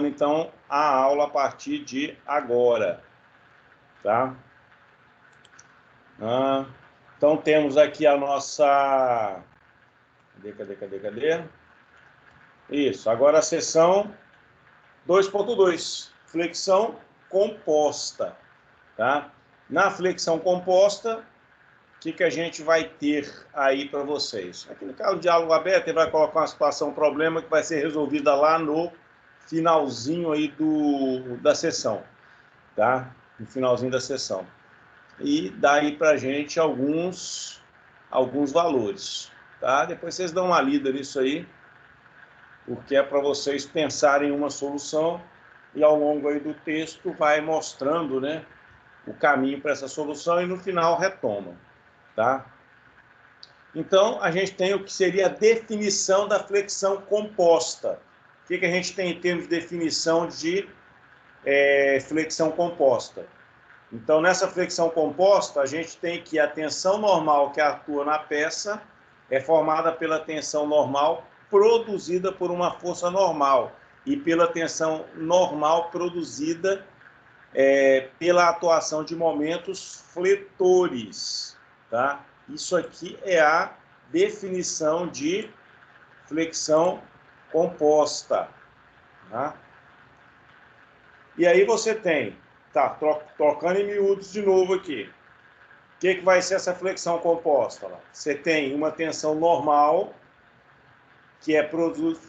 então a aula a partir de agora, tá? Então temos aqui a nossa... Cadê? Isso, agora a seção 2.2, flexão composta, tá? Na flexão composta, o que a gente vai ter aí para vocês? Aqui no caso do diálogo aberto, ele vai colocar uma situação, problema que vai ser resolvida lá no finalzinho aí da sessão, tá? No finalzinho da sessão. E dá aí para a gente alguns valores, tá? Depois vocês dão uma lida nisso aí, porque é para vocês pensarem em uma solução e ao longo aí do texto vai mostrando, né, o caminho para essa solução e no final retoma, tá? Então, a gente tem o que seria a definição da flexão composta. O que a gente tem em termos de definição de flexão composta? Então, nessa flexão composta, a gente tem que a tensão normal que atua na peça é formada pela tensão normal produzida por uma força normal e pela tensão normal produzida pela atuação de momentos fletores, tá? Isso aqui é a definição de flexão composta, tá? E aí você tem, tá, trocando em miúdos de novo aqui. O que vai ser essa flexão composta? Você tem uma tensão normal, que é produzida,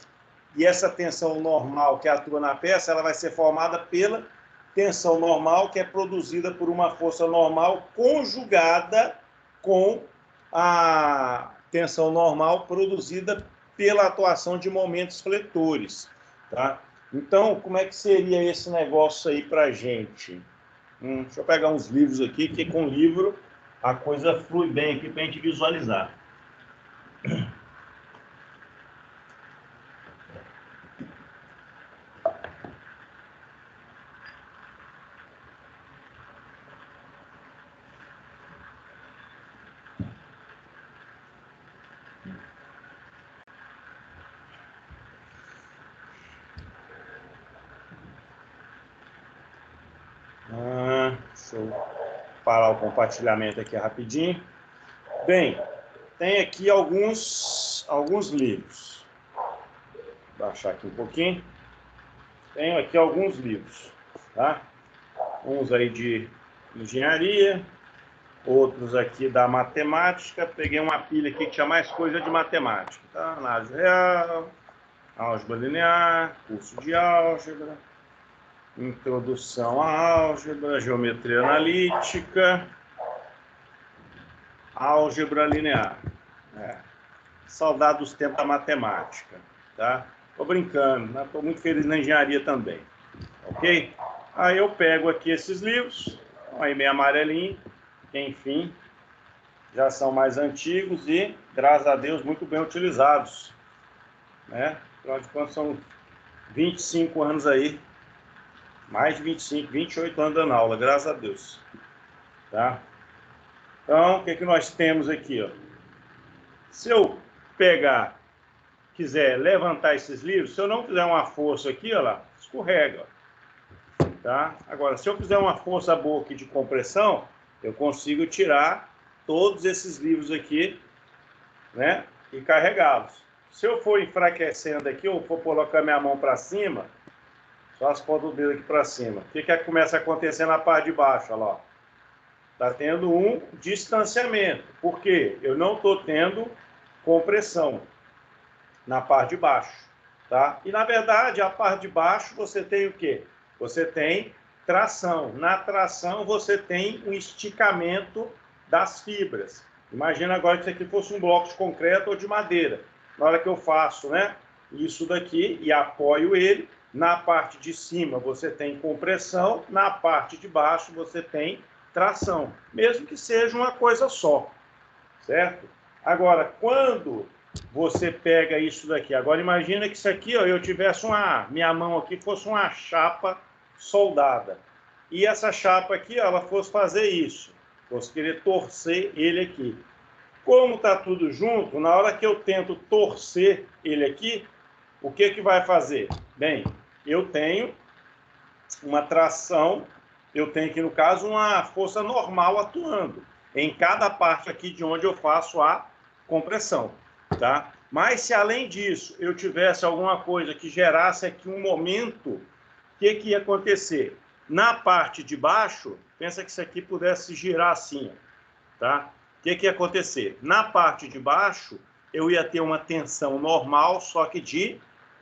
e essa tensão normal que atua na peça, ela vai ser formada pela tensão normal, que é produzida por uma força normal conjugada com a tensão normal produzida pela atuação de momentos fletores, tá? Então, como é que seria esse negócio aí para a gente? Deixa eu pegar uns livros aqui, que com livro a coisa flui bem aqui para a gente visualizar. Deixa eu parar o compartilhamento aqui rapidinho. Bem, tem aqui alguns livros. Vou baixar aqui um pouquinho. Tenho aqui alguns livros, tá? Uns aí de engenharia, outros aqui da matemática. Peguei uma pilha aqui que tinha mais coisa de matemática, tá? Análise real, álgebra linear, curso de álgebra, introdução à álgebra, geometria analítica, álgebra linear. Saudade dos tempos da matemática, tá? Tô brincando, né? Tô muito feliz na engenharia também, ok? Aí eu pego aqui esses livros, aí meio amarelinho, que enfim, já são mais antigos e, graças a Deus, muito bem utilizados, né? Afinal de contas, são 25 anos aí, mais de 25, 28 anos dando aula, graças a Deus, tá? Então, o que nós temos aqui, ó? Se eu pegar, quiser levantar esses livros, se eu não fizer uma força aqui, ó lá, escorrega, ó, tá? Agora, se eu fizer uma força boa aqui de compressão, eu consigo tirar todos esses livros aqui, né, e carregá-los. Se eu for enfraquecendo aqui, ou for colocar minha mão para cima, só as pontas do dedo aqui para cima, o que começa a acontecer na parte de baixo, olha lá? Está tendo um distanciamento. Por quê? Eu não estou tendo compressão na parte de baixo, tá? E, na verdade, a parte de baixo você tem o quê? Você tem tração. Na tração, você tem um esticamento das fibras. Imagina agora que isso aqui fosse um bloco de concreto ou de madeira. Na hora que eu faço, né, isso daqui e apoio ele, na parte de cima você tem compressão, na parte de baixo você tem tração, mesmo que seja uma coisa só, certo? Agora, quando você pega isso daqui, agora imagina que isso aqui, ó, eu tivesse minha mão aqui fosse uma chapa soldada, e essa chapa aqui, ó, ela fosse fazer isso, fosse querer torcer ele aqui. Como está tudo junto, na hora que eu tento torcer ele aqui, o que vai fazer? Bem, eu tenho uma tração, eu tenho aqui, no caso, uma força normal atuando em cada parte aqui de onde eu faço a compressão, tá? Mas se além disso eu tivesse alguma coisa que gerasse aqui um momento, o que ia acontecer? Na parte de baixo, pensa que isso aqui pudesse girar assim, tá? O que ia acontecer? Na parte de baixo, eu ia ter uma tensão normal, só que de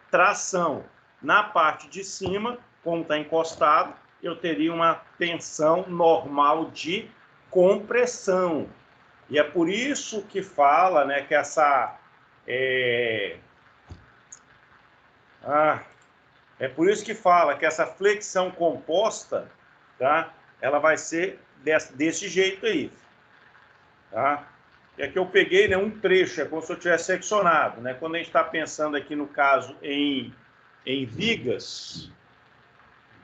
tração. Na parte de cima, como está encostado, eu teria uma tensão normal de compressão. E é por isso que fala, né, que essa... É por isso que fala que essa flexão composta, tá, ela vai ser desse jeito aí. Tá? E aqui eu peguei, né, um trecho, é como se eu tivesse seccionado. Né? Quando a gente está pensando aqui, no caso, em vigas...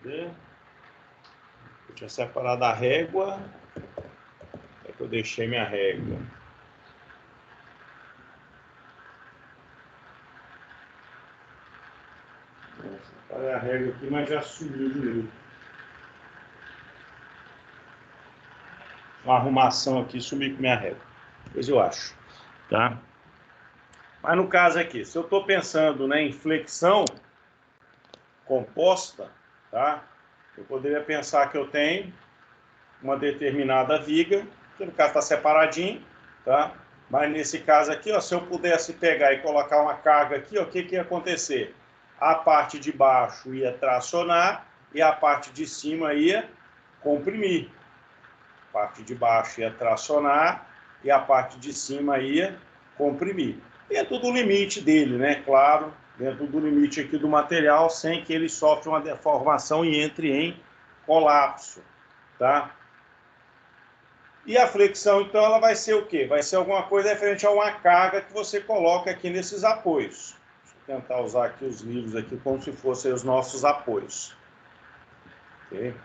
Eu tinha separado a régua. É que eu deixei minha régua. Separei a régua aqui, mas já sumiu de novo. Uma arrumação aqui, sumiu com minha régua. Depois eu acho. Tá? Mas no caso aqui, se eu estou pensando, né, em flexão composta, tá? Eu poderia pensar que eu tenho uma determinada viga, que no caso está separadinho, tá? Mas nesse caso aqui, ó, se eu pudesse pegar e colocar uma carga aqui, ó, o que ia acontecer? A parte de baixo ia tracionar e a parte de cima ia comprimir. A parte de baixo ia tracionar e a parte de cima ia comprimir. Dentro do limite dele, né? Claro, dentro do limite aqui do material, sem que ele sofra uma deformação e entre em colapso, tá? E a flexão, então, ela vai ser o quê? Vai ser alguma coisa referente a uma carga que você coloca aqui nesses apoios. Deixa eu tentar usar aqui os livros aqui como se fossem os nossos apoios. Ok? Deixa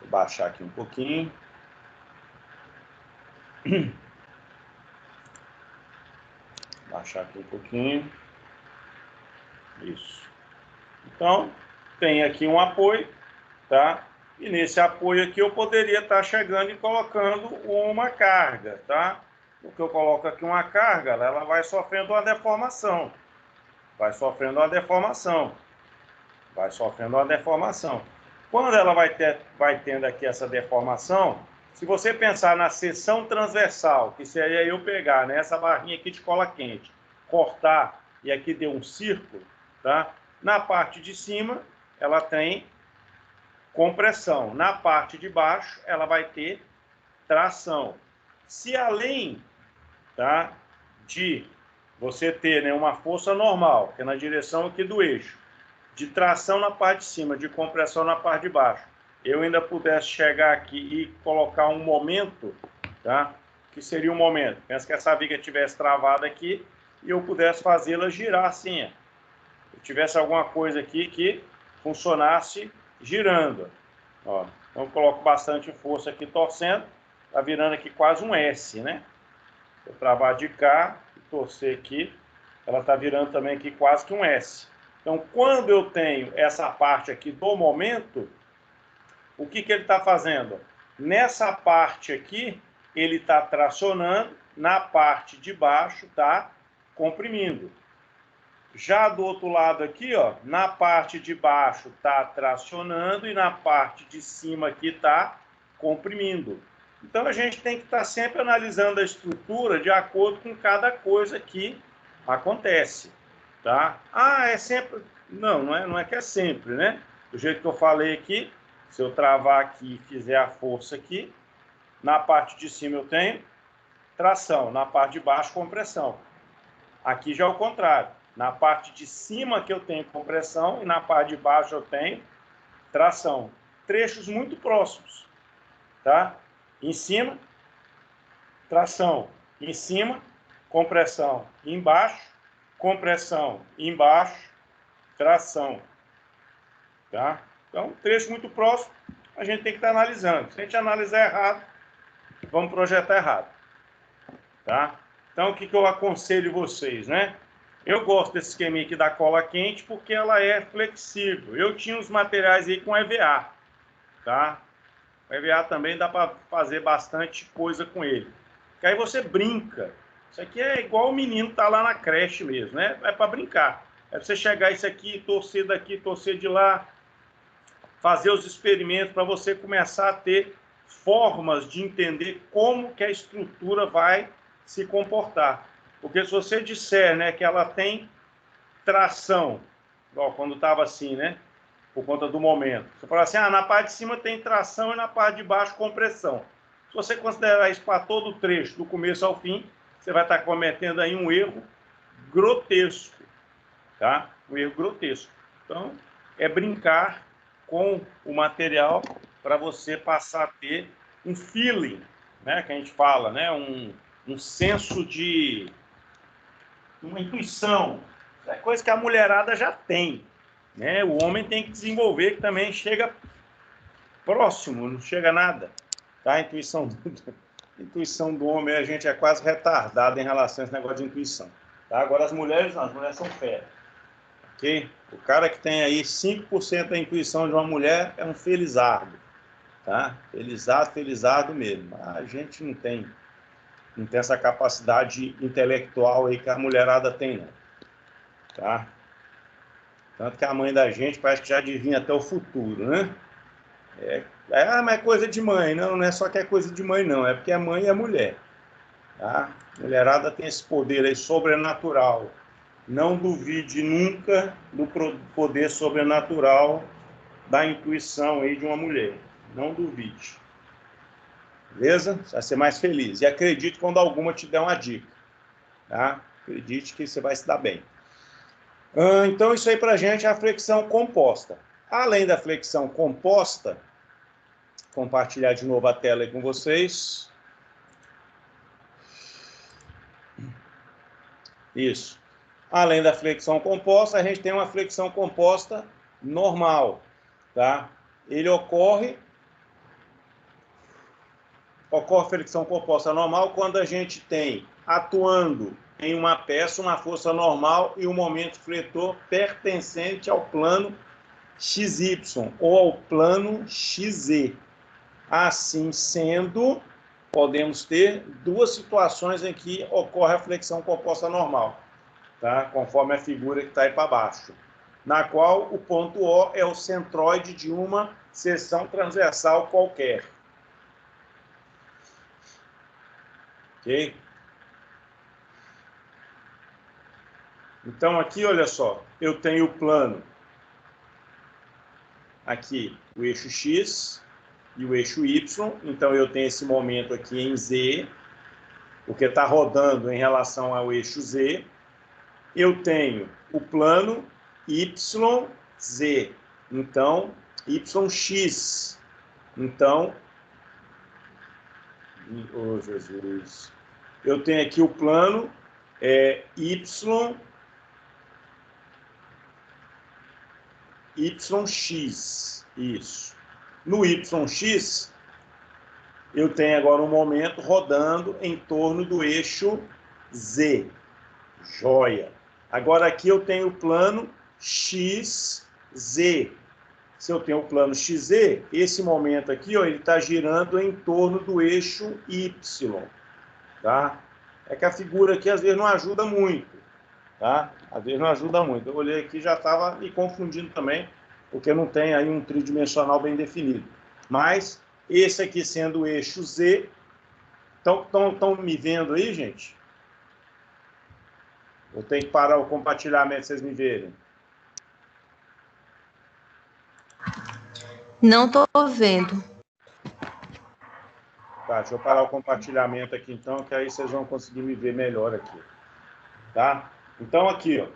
eu baixar aqui um pouquinho. Baixar aqui um pouquinho. Isso. Então, tem aqui um apoio, tá? E nesse apoio aqui eu poderia estar chegando e colocando uma carga, tá? O que eu coloco aqui uma carga, ela vai sofrendo uma deformação. Vai sofrendo uma deformação. Vai sofrendo uma deformação. Quando ela vai tendo aqui essa deformação, se você pensar na seção transversal, que seria eu pegar, né, essa barrinha aqui de cola quente, cortar e aqui deu um círculo, tá? Na parte de cima, ela tem compressão. Na parte de baixo, ela vai ter tração. Se além, tá, de você ter, né, uma força normal, que é na direção aqui do eixo, de tração na parte de cima, de compressão na parte de baixo, eu ainda pudesse chegar aqui e colocar um momento, tá? Que seria um momento. Pensa que essa viga estivesse travada aqui e eu pudesse fazê-la girar assim, ó. Se tivesse alguma coisa aqui que funcionasse girando. Ó. Então eu coloco bastante força aqui torcendo, tá virando aqui quase um S, né? Se eu travar de cá e torcer aqui, ela tá virando também aqui quase que um S. Então, quando eu tenho essa parte aqui do momento, o que ele está fazendo? Nessa parte aqui, ele está tracionando, na parte de baixo está comprimindo. Já do outro lado aqui, ó, na parte de baixo está tracionando e na parte de cima aqui está comprimindo. Então, a gente tem que estar sempre analisando a estrutura de acordo com cada coisa que acontece. Tá? É sempre... Não é que é sempre, né? Do jeito que eu falei aqui, se eu travar aqui e fizer a força aqui, na parte de cima eu tenho tração, na parte de baixo compressão. Aqui já é o contrário. Na parte de cima que eu tenho compressão e na parte de baixo eu tenho tração. Trechos muito próximos, tá? Em cima, tração. Em cima, compressão. Embaixo, compressão. Embaixo, tração. Tá? Então, trecho muito próximo, a gente tem que estar analisando. Se a gente analisar errado, vamos projetar errado. Tá? Então, o que eu aconselho vocês, né? Eu gosto desse esqueminha aqui da cola quente porque ela é flexível. Eu tinha os materiais aí com EVA, tá? O EVA também dá para fazer bastante coisa com ele. Que aí você brinca. Isso aqui é igual o menino tá lá na creche mesmo, né? É para brincar. É pra você chegar isso aqui, torcer daqui, torcer de lá, fazer os experimentos para você começar a ter formas de entender como que a estrutura vai se comportar. Porque se você disser, né, que ela tem tração, igual quando estava assim, né, por conta do momento. Você fala assim, na parte de cima tem tração e na parte de baixo compressão. Se você considerar isso para todo o trecho, do começo ao fim, você vai estar cometendo aí um erro grotesco, tá? Um erro grotesco. Então, é brincar com o material para você passar a ter um feeling, né, que a gente fala, né, um senso de uma intuição. É coisa que a mulherada já tem, né? O homem tem que desenvolver, que também chega próximo, não chega nada, tá? A intuição do homem, a gente é quase retardado em relação a esse negócio de intuição, tá? Agora as mulheres não, as mulheres são férias. Ok? O cara que tem aí 5% da intuição de uma mulher é um felizardo, tá? Felizardo mesmo. A gente não tem essa capacidade intelectual aí que a mulherada tem, não, tá? Tanto que a mãe da gente parece que já adivinha até o futuro, né? Mas é coisa de mãe. Não, não é só que é coisa de mãe, não. É porque é mãe e é mulher, tá? A mulherada tem esse poder aí sobrenatural. Não duvide nunca do poder sobrenatural da intuição aí de uma mulher. Não duvide. Beleza? Você vai ser mais feliz. E acredite quando alguma te der uma dica. Tá? Acredite que você vai se dar bem. Então, isso aí para a gente é a flexão composta. Além da flexão composta, compartilhar de novo a tela aí com vocês. Isso. Além da flexão composta, a gente tem uma flexão composta normal, tá? Ele ocorre flexão composta normal quando a gente tem atuando em uma peça uma força normal e um momento fletor pertencente ao plano XY ou ao plano XZ. Assim sendo, podemos ter duas situações em que ocorre a flexão composta normal, tá? Conforme a figura que está aí para baixo, na qual o ponto O é o centroide de uma seção transversal qualquer. Ok? Então, aqui, olha só, eu tenho o plano, aqui, o eixo X e o eixo Y, então eu tenho esse momento aqui em Z, porque está rodando em relação ao eixo Z. Eu tenho o plano YZ, então, YX, então, oh Jesus, eu tenho aqui o plano YX, isso. No YX, eu tenho agora um momento rodando em torno do eixo Z, joia. Agora aqui eu tenho o plano XZ. Se eu tenho o plano XZ, esse momento aqui, ó, ele está girando em torno do eixo Y, tá? É que a figura aqui às vezes não ajuda muito, tá? Às vezes não ajuda muito. Eu olhei aqui e já estava me confundindo também, porque não tem aí um tridimensional bem definido. Mas esse aqui sendo o eixo Z, estão me vendo aí, gente? Eu tenho que parar o compartilhamento, vocês me verem. Não estou vendo. Tá, deixa eu parar o compartilhamento aqui então, que aí vocês vão conseguir me ver melhor aqui. Tá? Então aqui, ó,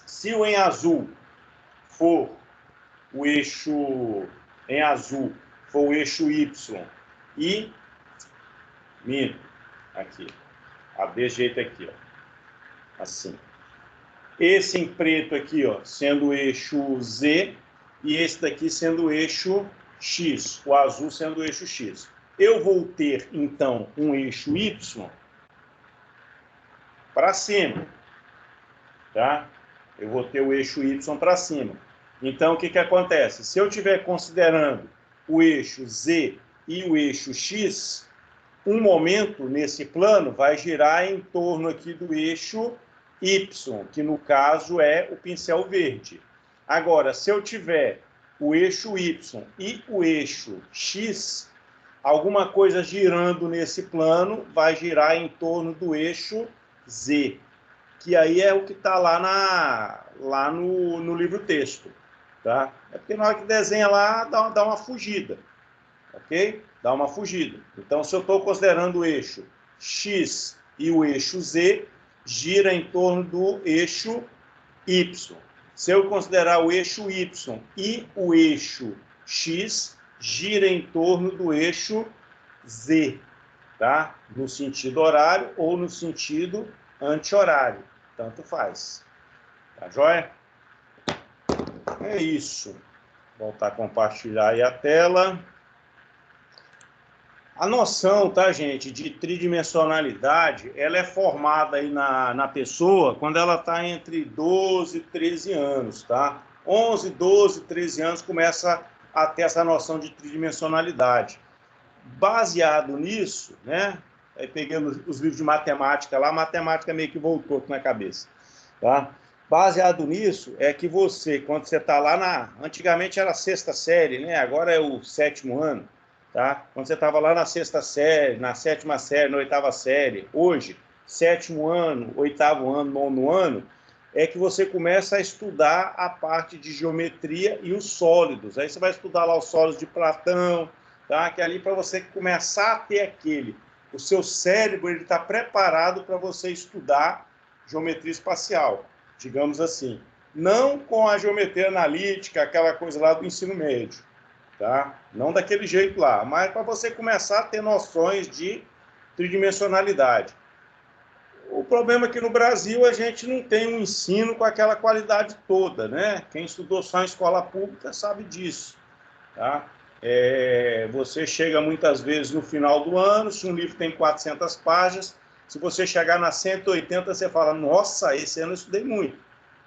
se o em azul for o eixo em azul, for o eixo Y e aqui, desse jeito aqui, ó, assim. Esse em preto aqui, ó, sendo o eixo Z e esse daqui sendo o eixo X, o azul sendo o eixo X. Eu vou ter, então, um eixo Y para cima. tá? Eu vou ter o eixo Y para cima. Então, o que que acontece? Se eu estiver considerando o eixo Z e o eixo X, um momento nesse plano vai girar em torno aqui do eixo Y, que no caso é o pincel verde. Agora, se eu tiver o eixo Y e o eixo X, alguma coisa girando nesse plano vai girar em torno do eixo Z, que aí é o que está lá no livro-texto. Tá? É porque na hora que desenha lá, dá uma fugida. Ok? Dá uma fugida. Então, se eu estou considerando o eixo X e o eixo Z, gira em torno do eixo Y. Se eu considerar o eixo Y e o eixo X, gira em torno do eixo Z, tá? No sentido horário ou no sentido anti-horário. Tanto faz. Tá joia? É isso. Voltar a compartilhar aí a tela. A noção, tá, gente, de tridimensionalidade, ela é formada aí na pessoa quando ela está entre 12 e 13 anos, tá? 11, 12, 13 anos começa a ter essa noção de tridimensionalidade. Baseado nisso, né? Aí peguei os livros de matemática lá, a matemática meio que voltou aqui na cabeça, tá? Baseado nisso, é que você, quando você está lá antigamente era a 6ª série, né? Agora é o 7º ano. Tá? Quando você estava lá na 6ª série, na 7ª série, na 8ª série, hoje, 7º ano, 8º ano, 9º ano, é que você começa a estudar a parte de geometria e os sólidos. Aí você vai estudar lá os sólidos de Platão, tá? Que é ali para você começar a ter o seu cérebro ele está preparado para você estudar geometria espacial, digamos assim. Não com a geometria analítica, aquela coisa lá do ensino médio. Tá? Não daquele jeito lá, mas para você começar a ter noções de tridimensionalidade. O problema é que no Brasil a gente não tem um ensino com aquela qualidade toda, né? Quem estudou só em escola pública sabe disso, tá? Você chega muitas vezes no final do ano, se um livro tem 400 páginas, se você chegar na 180, você fala, nossa, esse ano eu estudei muito,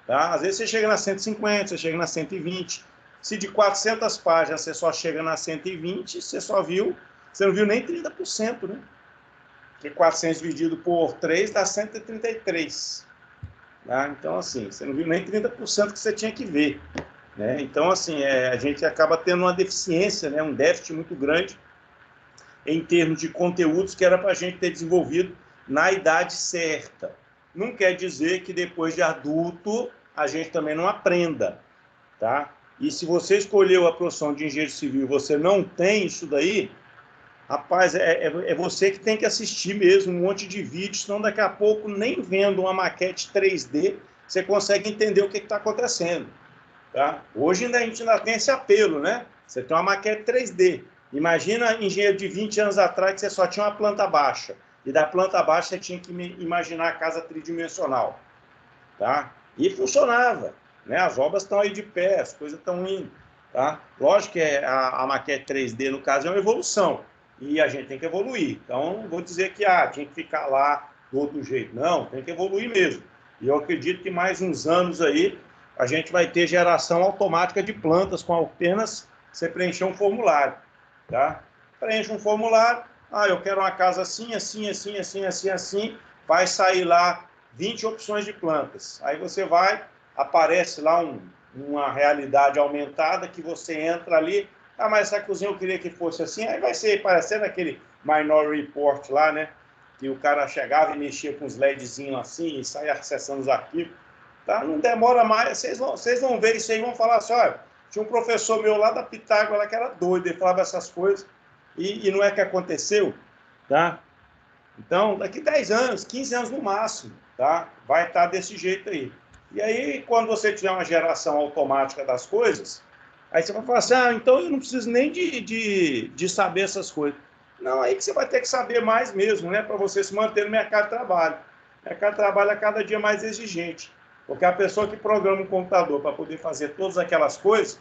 tá? Às vezes você chega na 150, você chega na 120. Se de 400 páginas você só chega na 120, você não viu nem 30%, né? Porque 400 dividido por 3 dá 133. Tá? Então, assim, você não viu nem 30% que você tinha que ver. Né? Então, assim, a gente acaba tendo uma deficiência, né? Um déficit muito grande em termos de conteúdos que era para a gente ter desenvolvido na idade certa. Não quer dizer que depois de adulto a gente também não aprenda, tá? E se você escolheu a profissão de engenheiro civil e você não tem isso daí, rapaz, é você que tem que assistir mesmo um monte de vídeos, senão daqui a pouco, nem vendo uma maquete 3D, você consegue entender o que está acontecendo. Tá? Hoje a gente ainda tem esse apelo, né? Você tem uma maquete 3D. Imagina engenheiro de 20 anos atrás que você só tinha uma planta baixa. E da planta baixa você tinha que imaginar a casa tridimensional. Tá? E funcionava. Né? As obras estão aí de pé, as coisas estão indo. Tá? Lógico que a maquete 3D, no caso, é uma evolução. E a gente tem que evoluir. Então, vou dizer que tinha que ficar lá do outro jeito. Não, tem que evoluir mesmo. E eu acredito que mais uns anos aí, a gente vai ter geração automática de plantas com apenas você preencher um formulário. Tá? Preenche um formulário. Eu quero uma casa assim, assim, assim, assim, assim, assim. Vai sair lá 20 opções de plantas. Aí você vai, aparece lá uma realidade aumentada que você entra ali. Mas essa cozinha eu queria que fosse assim. Aí vai ser parecendo aquele Minority Report lá, né? Que o cara chegava e mexia com os LEDzinhos assim e saia acessando os arquivos. Tá? Não demora mais. Vocês vão ver isso aí e vão falar assim, olha, tinha um professor meu lá da Pitágoras que era doido, ele falava essas coisas e não é que aconteceu, tá? Então, daqui 10 anos, 15 anos no máximo, tá? Vai estar desse jeito aí. E aí, quando você tiver uma geração automática das coisas, aí você vai falar assim, então eu não preciso nem de saber essas coisas. Não, aí que você vai ter que saber mais mesmo, né? Para você se manter no mercado de trabalho. O mercado de trabalho é cada dia mais exigente. Porque a pessoa que programa um computador para poder fazer todas aquelas coisas,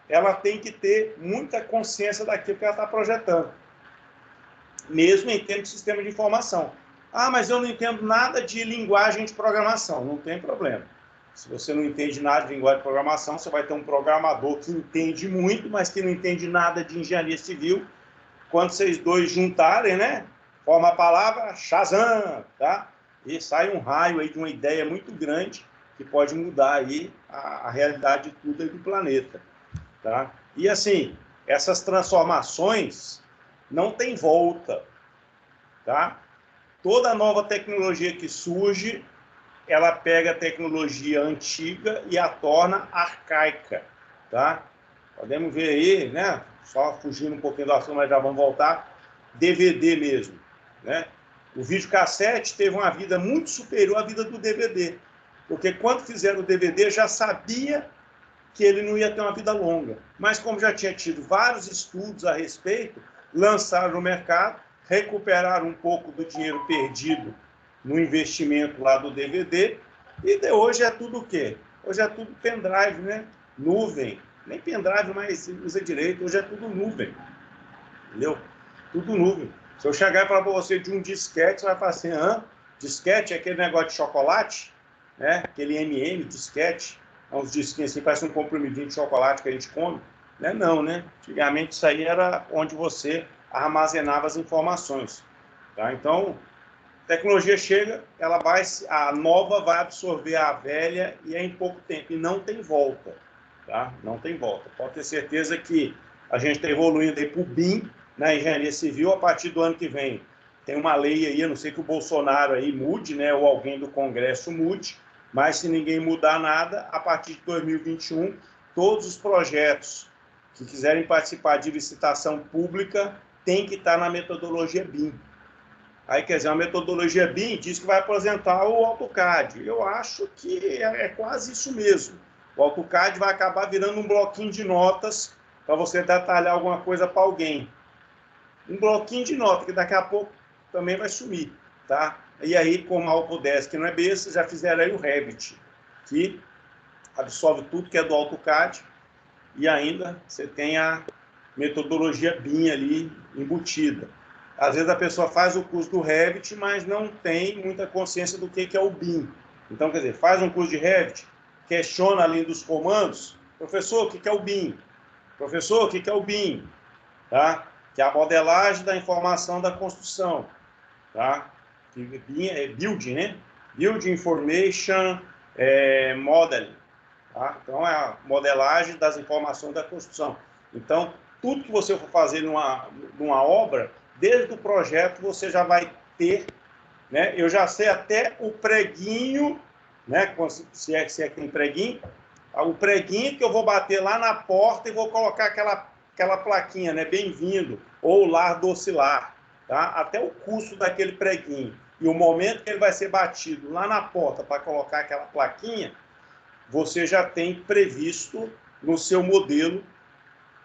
ela tem que ter muita consciência daquilo que ela está projetando. Mesmo em termos de sistema de informação. Mas eu não entendo nada de linguagem de programação. Não tem problema. Se você não entende nada de linguagem de programação, você vai ter um programador que entende muito, mas que não entende nada de engenharia civil. Quando vocês dois juntarem, né, forma a palavra Shazam, tá? E sai um raio aí de uma ideia muito grande que pode mudar aí a realidade de tudo aí do planeta, tá? E assim, essas transformações não tem volta, tá? Toda nova tecnologia que surge, ela pega a tecnologia antiga e a torna arcaica, tá? Podemos ver aí, né? Só fugindo um pouquinho do assunto, mas já vamos voltar. DVD mesmo, né? O videocassete teve uma vida muito superior à vida do DVD, porque quando fizeram o DVD já sabia que ele não ia ter uma vida longa. Mas como já tinha tido vários estudos a respeito, lançaram no mercado, recuperaram um pouco do dinheiro perdido no investimento lá do DVD, e hoje é tudo o quê? Hoje é tudo pendrive, né? Nuvem. Nem pendrive, mas usa direito, hoje é tudo nuvem. Entendeu? Tudo nuvem. Se eu chegar para você de um disquete, você vai falar assim, disquete é aquele negócio de chocolate, né? Aquele MM, disquete, uns disquinhos assim, parece um comprimidinho de chocolate que a gente come. Né? Não, né? Antigamente isso aí era onde você armazenava as informações. Tá? Então, a tecnologia chega, a nova vai absorver a velha e é em pouco tempo, e não tem volta. Tá? Não tem volta. Pode ter certeza que a gente está evoluindo aí para o BIM, na engenharia civil, a partir do ano que vem. Tem uma lei aí, eu não sei que o Bolsonaro aí mude, né, ou alguém do Congresso mude, mas se ninguém mudar nada, a partir de 2021, todos os projetos que quiserem participar de licitação pública têm que estar na metodologia BIM. Aí, quer dizer, a metodologia BIM diz que vai apresentar o AutoCAD. Eu acho que é quase isso mesmo. O AutoCAD vai acabar virando um bloquinho de notas para você detalhar alguma coisa para alguém. Um bloquinho de nota, que daqui a pouco também vai sumir, tá? E aí, como a Autodesk não é besta, já fizeram aí o Revit, que absorve tudo que é do AutoCAD, e ainda você tem a metodologia BIM ali embutida. Às vezes a pessoa faz o curso do Revit, mas não tem muita consciência do que é o BIM. Então, quer dizer, faz um curso de Revit, questiona ali dos comandos, professor, o que é o BIM? Professor, o que é o BIM? Tá? Que é a modelagem da informação da construção. Tá? BIM é Building, né? Building Information Modeling. Tá? Então, é a modelagem das informações da construção. Então, tudo que você for fazer numa obra, desde o projeto, você já vai ter, né? Eu já sei até o preguinho, né? Se é que tem preguinho, o preguinho que eu vou bater lá na porta e vou colocar aquela plaquinha, né? Bem-vindo, ou lar docilar, tá? Até o custo daquele preguinho. E o momento que ele vai ser batido lá na porta para colocar aquela plaquinha, você já tem previsto no seu modelo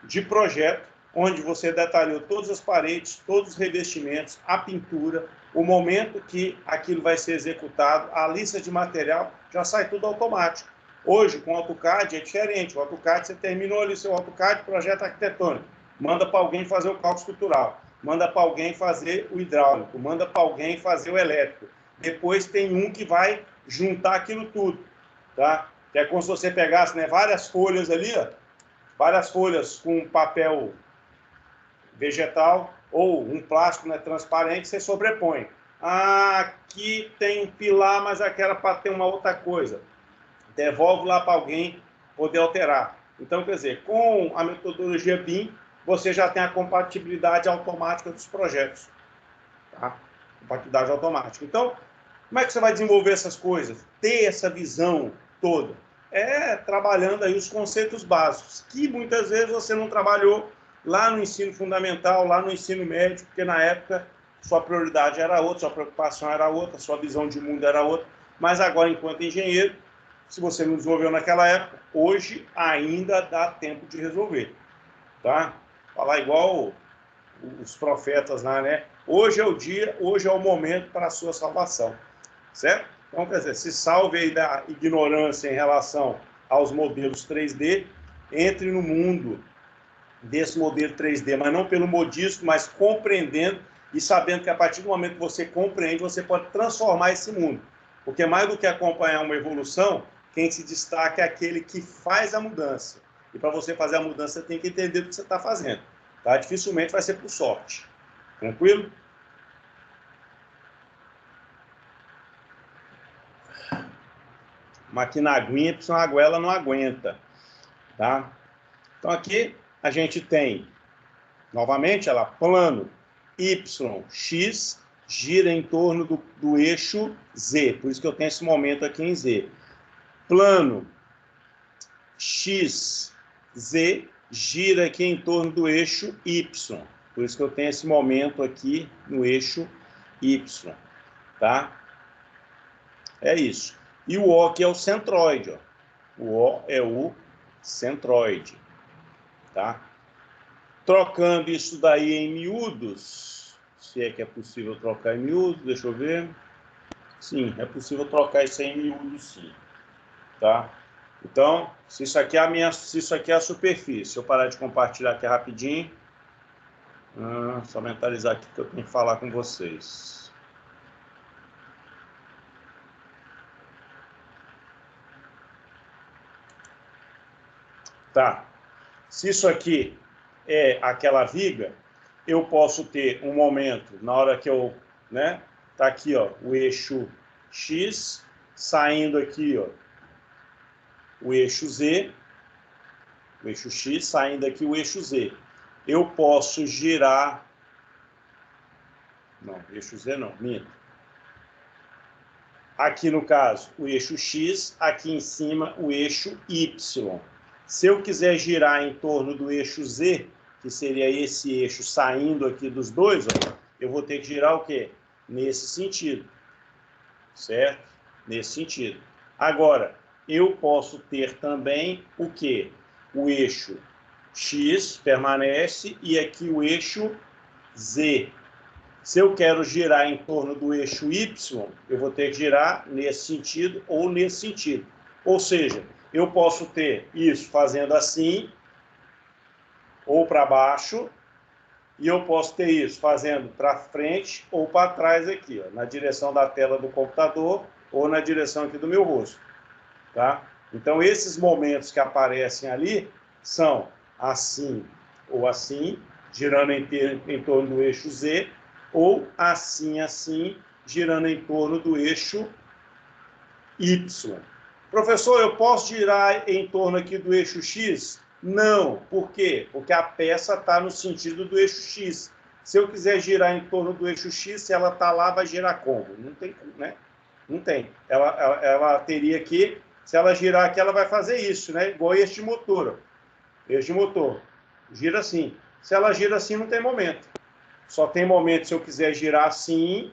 de projeto, onde você detalhou todas as paredes, todos os revestimentos, a pintura, o momento que aquilo vai ser executado, a lista de material, já sai tudo automático. Hoje, com o AutoCAD é diferente. O AutoCAD, você terminou ali seu AutoCAD, projeto arquitetônico, manda para alguém fazer o cálculo estrutural, manda para alguém fazer o hidráulico, manda para alguém fazer o elétrico. Depois tem um que vai juntar aquilo tudo, tá? Que é como se você pegasse, né, várias folhas ali, ó, várias folhas com papel vegetal ou um plástico, né, transparente, você sobrepõe. Aqui tem um pilar, mas aqui era para ter uma outra coisa. Devolve lá para alguém poder alterar. Então, quer dizer, com a metodologia BIM, você já tem a compatibilidade automática dos projetos. Tá? Compatibilidade automática. Então, como é que você vai desenvolver essas coisas? Ter essa visão toda. Trabalhando aí os conceitos básicos, que muitas vezes você não trabalhou lá no ensino fundamental, lá no ensino médio, porque na época sua prioridade era outra, sua preocupação era outra, sua visão de mundo era outra, mas agora, enquanto engenheiro, se você não desenvolveu naquela época, hoje ainda dá tempo de resolver, tá? Falar igual os profetas lá, né? Hoje é o dia, hoje é o momento para a sua salvação, certo? Então, quer dizer, se salve aí da ignorância em relação aos modelos 3D, entre no mundo desse modelo 3D, mas não pelo modismo, mas compreendendo e sabendo que a partir do momento que você compreende, você pode transformar esse mundo. Porque mais do que acompanhar uma evolução, quem se destaca é aquele que faz a mudança. E para você fazer a mudança, você tem que entender o que você está fazendo. Tá? Dificilmente vai ser por sorte. Tranquilo? Mas aqui na aguinha, porque senão a goela não aguenta. Tá? Então aqui a gente tem, novamente, ela plano y, x, gira em torno do eixo z. Por isso que eu tenho esse momento aqui em z. Plano x, z, gira aqui em torno do eixo y. Por isso que eu tenho esse momento aqui no eixo y. Tá? É isso. E o O que é o centroide. Ó. O O é o centroide. Tá? Trocando isso daí em miúdos, se é que é possível trocar em miúdos, deixa eu ver. Sim, é possível trocar isso aí em miúdos, sim. Tá? Então, se isso aqui é a superfície, se eu parar de compartilhar aqui rapidinho, só mentalizar aqui que eu tenho que falar com vocês. Tá. Se isso aqui é aquela viga, eu posso ter um momento, na hora que eu, né, tá aqui, ó, o eixo X, saindo aqui, ó, o eixo Z, o eixo X, saindo aqui o eixo Z. Eu posso girar, não, eixo Z não, minto. Aqui no caso, o eixo X, aqui em cima o eixo Y. Se eu quiser girar em torno do eixo Z, que seria esse eixo saindo aqui dos dois, ó, eu vou ter que girar o quê? Nesse sentido, certo? Nesse sentido. Agora, eu posso ter também o quê? O eixo X permanece e aqui o eixo Z. Se eu quero girar em torno do eixo Y, eu vou ter que girar nesse sentido ou nesse sentido. Ou seja, eu posso ter isso fazendo assim, ou para baixo, e eu posso ter isso fazendo para frente ou para trás aqui, ó, na direção da tela do computador ou na direção aqui do meu rosto. Tá? Então, esses momentos que aparecem ali são assim ou assim, girando em torno do eixo Z, ou assim, assim, girando em torno do eixo Y. Professor, eu posso girar em torno aqui do eixo X? Não. Por quê? Porque a peça está no sentido do eixo X. Se eu quiser girar em torno do eixo X, se ela está lá, vai girar como? Não tem, né? Não tem. Ela teria que, se ela girar aqui, ela vai fazer isso, né? Igual este motor. Ó. Este motor. Gira assim. Se ela gira assim, não tem momento. Só tem momento se eu quiser girar assim,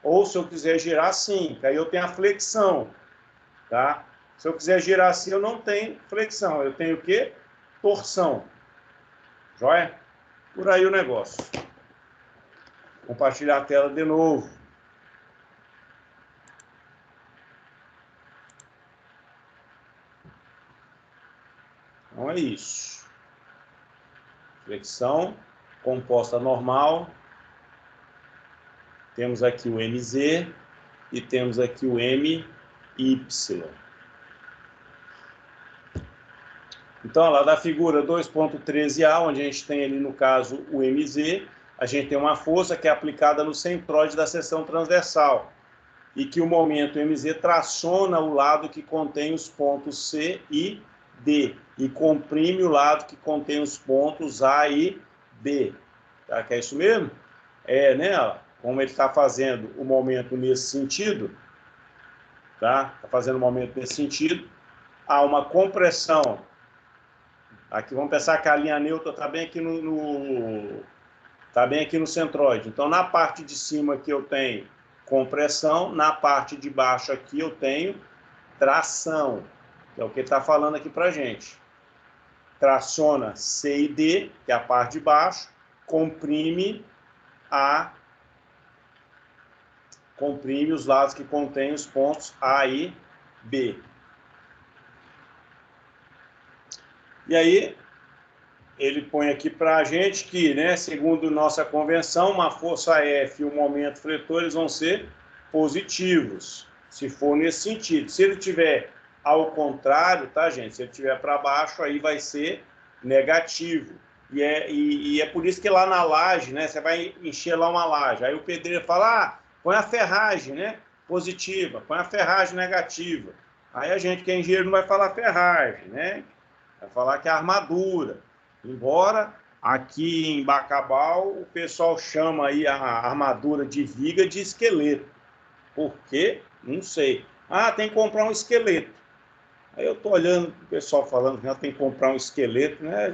ou se eu quiser girar assim, que aí eu tenho a flexão, tá? Se eu quiser girar assim, eu não tenho flexão, eu tenho o quê? Torção. Joia? Por aí o negócio. Compartilhar a tela de novo. Então é isso. Flexão composta normal. Temos aqui o MZ e temos aqui o MY. Então, lá da figura 2.13a, onde a gente tem ali, no caso, o MZ, a gente tem uma força que é aplicada no centroide da seção transversal e que o momento MZ traciona o lado que contém os pontos C e D e comprime o lado que contém os pontos A e B. Tá? Que é isso mesmo? É, né? Como ele está fazendo o momento nesse sentido, tá? Está fazendo o momento nesse sentido, há uma compressão. Aqui vamos pensar que a linha neutra está bem aqui tá bem aqui no centroide. Então, na parte de cima aqui eu tenho compressão, na parte de baixo aqui eu tenho tração, que é o que ele está falando aqui para a gente. Traciona C e D, que é a parte de baixo, comprime os lados que contêm os pontos A e B. E aí, ele põe aqui para a gente que, né, segundo nossa convenção, uma força F e um momento fletor, eles vão ser positivos, se for nesse sentido. Se ele tiver ao contrário, tá, gente? Se ele estiver para baixo, aí vai ser negativo. E é por isso que lá na laje, né? Você vai encher lá uma laje. Aí o pedreiro fala, ah, põe a ferragem, né? Positiva, põe a ferragem negativa. Aí a gente, que é engenheiro, não vai falar ferragem, né? Vai falar que é armadura. Embora aqui em Bacabal o pessoal chama aí a armadura de viga de esqueleto. Por quê? Não sei. Ah, tem que comprar um esqueleto. Aí eu tô olhando o pessoal falando que já tem que comprar um esqueleto, né?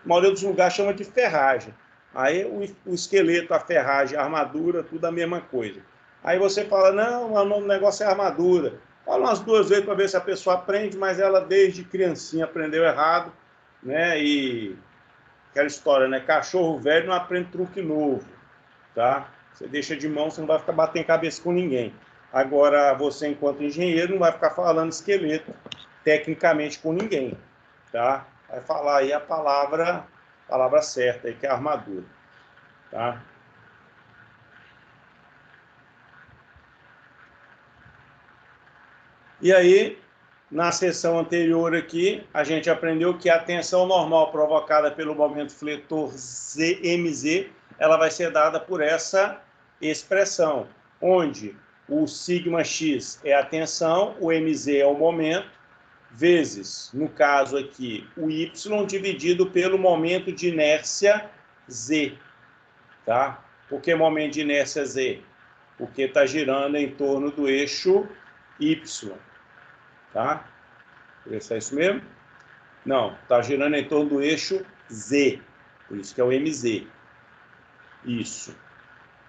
A maioria dos lugares chama de ferragem. Aí o esqueleto, a ferragem, a armadura, tudo a mesma coisa. Aí você fala, não, o nome do negócio é armadura. Fala umas 2 vezes para ver se a pessoa aprende, mas ela desde criancinha aprendeu errado, né? E aquela história, né? Cachorro velho não aprende truque novo, tá? Você deixa de mão, você não vai ficar batendo cabeça com ninguém. Agora, você, enquanto engenheiro, não vai ficar falando esqueleto tecnicamente com ninguém, tá? Vai falar aí a palavra certa, aí, que é armadura, tá? E aí, na sessão anterior aqui, a gente aprendeu que a tensão normal provocada pelo momento fletor MZ, ela vai ser dada por essa expressão, onde o σx é a tensão, o mz é o momento, vezes, no caso aqui, o y dividido pelo momento de inércia z, tá? Por que momento de inércia z? Porque está girando em torno do eixo y, tá? Esse é isso mesmo? Não, está girando em torno do eixo z, por isso que é o mz. Isso,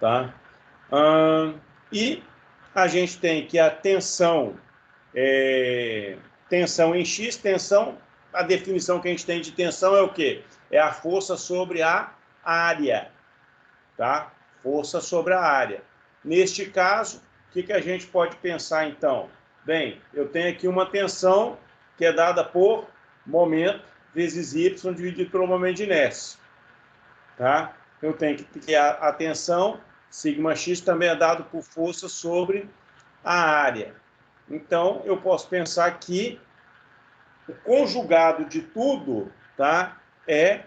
tá? E a gente tem que a tensão, tensão em X, tensão, a definição que a gente tem de tensão é o quê? É a força sobre a área, tá? Força sobre a área. Neste caso, o que a gente pode pensar então? Bem, eu tenho aqui uma tensão que é dada por momento vezes y dividido pelo momento de inércia, tá? Eu tenho que ter a tensão, σx também é dado por força sobre a área. Então, eu posso pensar que o conjugado de tudo, tá, é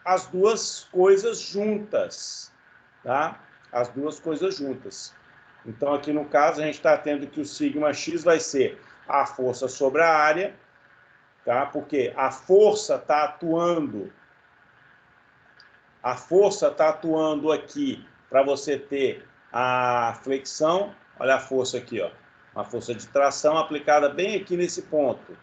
as duas coisas juntas, tá? As duas coisas juntas. Então, aqui no caso, a gente está tendo que o σx vai ser a força sobre a área, tá? Porque a força está atuando aqui para você ter a flexão. Olha a força aqui, ó. Uma força de tração aplicada bem aqui nesse ponto,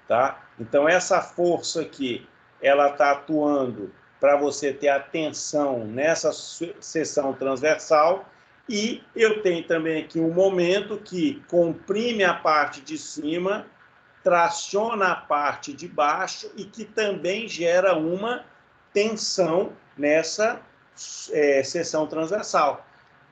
tá? Então, essa força aqui, ela está atuando para você ter a tensão nessa seção transversal, e eu tenho também aqui um momento que comprime a parte de cima, traciona a parte de baixo e que também gera uma tensão nessa seção transversal,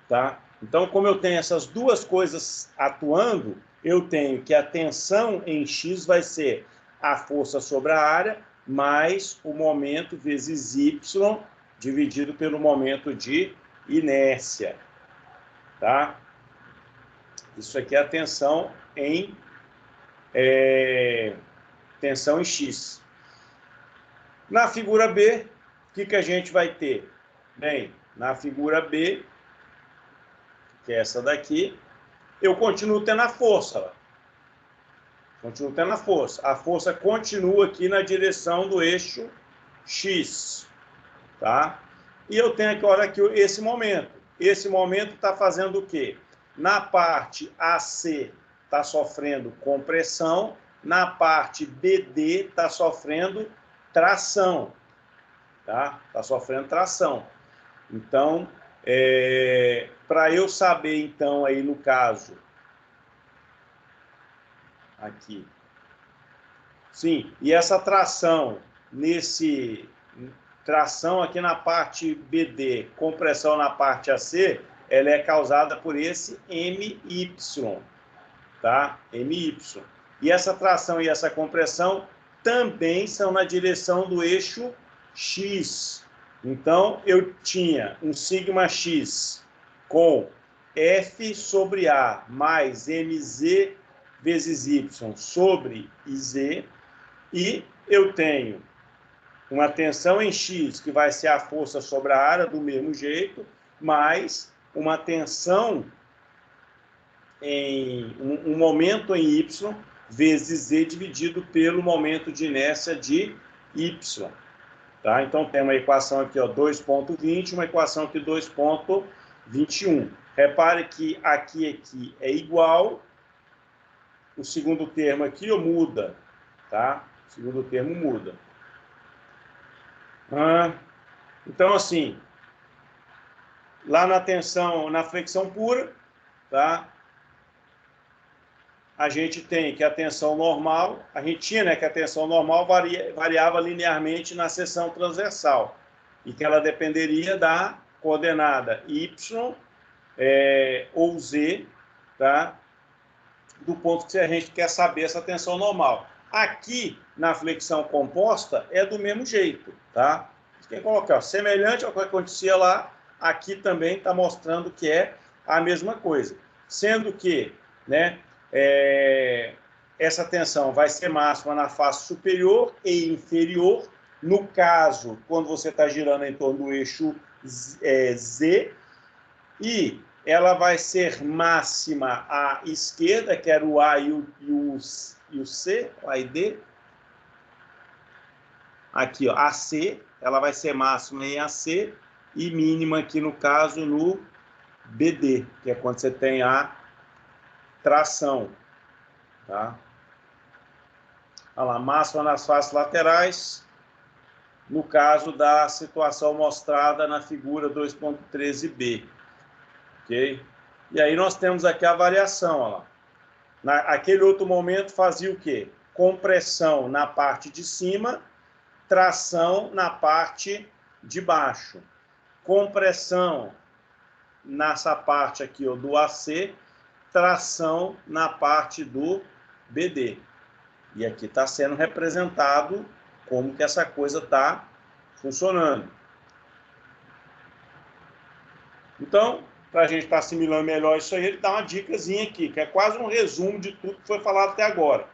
tá? Então, como eu tenho essas duas coisas atuando, eu tenho que a tensão em X vai ser a força sobre a área mais o momento vezes Y dividido pelo momento de inércia, tá? Isso aqui é a tensão em X. Na figura B, o que a gente vai ter? Bem, na figura B, que é essa daqui, eu continuo tendo a força. Continuo tendo a força. A força continua aqui na direção do eixo X, tá? E eu tenho aqui, olha aqui, esse momento. Esse momento está fazendo o quê? Na parte AC está sofrendo compressão, na parte BD está sofrendo tração, tá? Está sofrendo tração. Então, para eu saber, então, aí no caso, aqui, sim, e essa tração, tração aqui na parte BD, compressão na parte AC, ela é causada por esse MY, tá? MY. E essa tração e essa compressão também são na direção do eixo X. Então, eu tinha um σx com F sobre A mais MZ vezes y sobre iz, e eu tenho uma tensão em x, que vai ser a força sobre a área do mesmo jeito, mais uma tensão em um momento em y vezes z dividido pelo momento de inércia de y. Tá? Então, tem uma equação aqui, 2,20, uma equação aqui, 2,21. Repare que aqui é igual, o segundo termo aqui muda, tá? O segundo termo muda. Então, assim, lá na tensão, na flexão pura, tá? A gente tem que a tensão normal, a gente tinha, né, que a tensão normal variava linearmente na seção transversal, e que ela dependeria da coordenada y ou z, tá? Do ponto que a gente quer saber essa tensão normal. Aqui, na flexão composta, é do mesmo jeito, tá? Quem colocar semelhante ao que acontecia lá, aqui também está mostrando que é a mesma coisa. Sendo que, né, essa tensão vai ser máxima na face superior e inferior, no caso, quando você está girando em torno do eixo Z, e ela vai ser máxima à esquerda, que era o A e o C, o A e D. Aqui, ó, AC, ela vai ser máxima em AC e mínima aqui, no caso, no BD, que é quando você tem a tração. Tá? Olha lá, máxima nas faces laterais, no caso da situação mostrada na figura 2.13b. Ok? E aí nós temos aqui a variação. Olha lá. Naquele outro momento fazia o quê? Compressão na parte de cima, tração na parte de baixo. Compressão nessa parte aqui, ó, do AC, tração na parte do BD. E aqui está sendo representado como que essa coisa está funcionando. Então, para a gente estar assimilando melhor isso aí, ele dá uma dicasinha aqui, que é quase um resumo de tudo que foi falado até agora.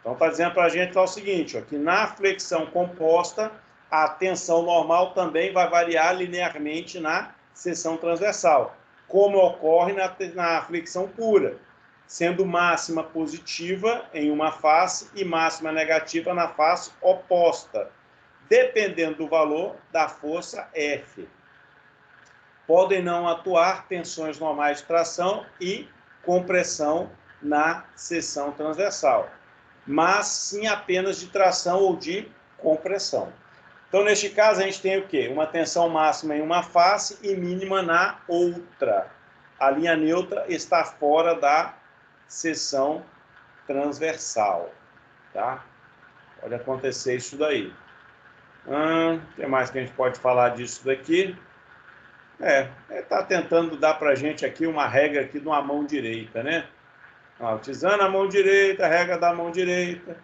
Então, está dizendo para a gente o seguinte, ó, que na flexão composta, a tensão normal também vai variar linearmente na seção transversal, como ocorre na flexão pura, sendo máxima positiva em uma face e máxima negativa na face oposta, dependendo do valor da força F. Podem não atuar tensões normais de tração e compressão na seção transversal, mas sim apenas de tração ou de compressão. Então, neste caso, a gente tem o quê? Uma tensão máxima em uma face e mínima na outra. A linha neutra está fora da seção transversal, tá? Pode acontecer isso daí. O que mais que a gente pode falar disso daqui? Está tentando dar para a gente aqui uma regra aqui de uma mão direita, né? Utilizando a mão direita, a regra da mão direita.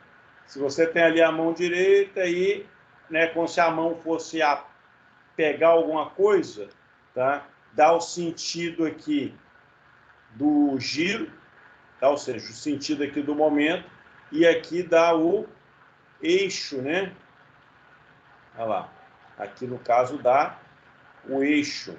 Se você tem ali a mão direita e, né, como se a mão fosse a pegar alguma coisa, tá? Dá o sentido aqui do giro, tá? Ou seja, o sentido aqui do momento, e aqui dá o eixo, né? Olha lá. Aqui no caso dá o eixo.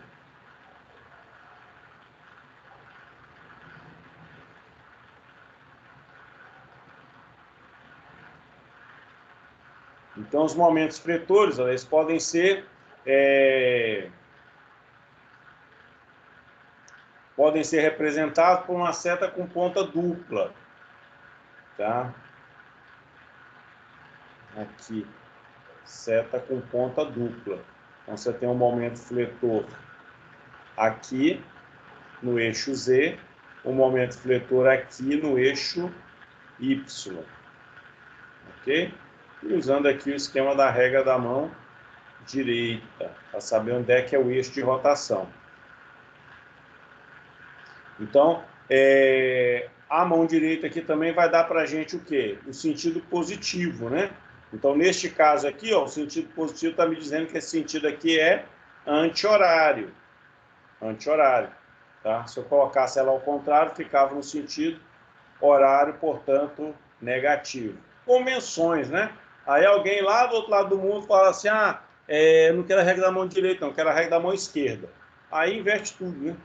Então, os momentos fletores, eles podem ser representados por uma seta com ponta dupla, tá? Aqui, seta com ponta dupla. Então, você tem um momento fletor aqui no eixo Z, um momento fletor aqui no eixo Y, ok? E usando aqui o esquema da regra da mão direita, para saber onde é que é o eixo de rotação. Então, a mão direita aqui também vai dar para a gente o quê? O sentido positivo, né? Então, neste caso aqui, ó, o sentido positivo está me dizendo que esse sentido aqui é anti-horário. Anti-horário, tá? Se eu colocasse ela ao contrário, ficava no sentido horário, portanto, negativo. Convenções, né? Aí alguém lá do outro lado do mundo fala assim, eu não quero a regra da mão direita, não, quero a regra da mão esquerda. Aí inverte tudo, né?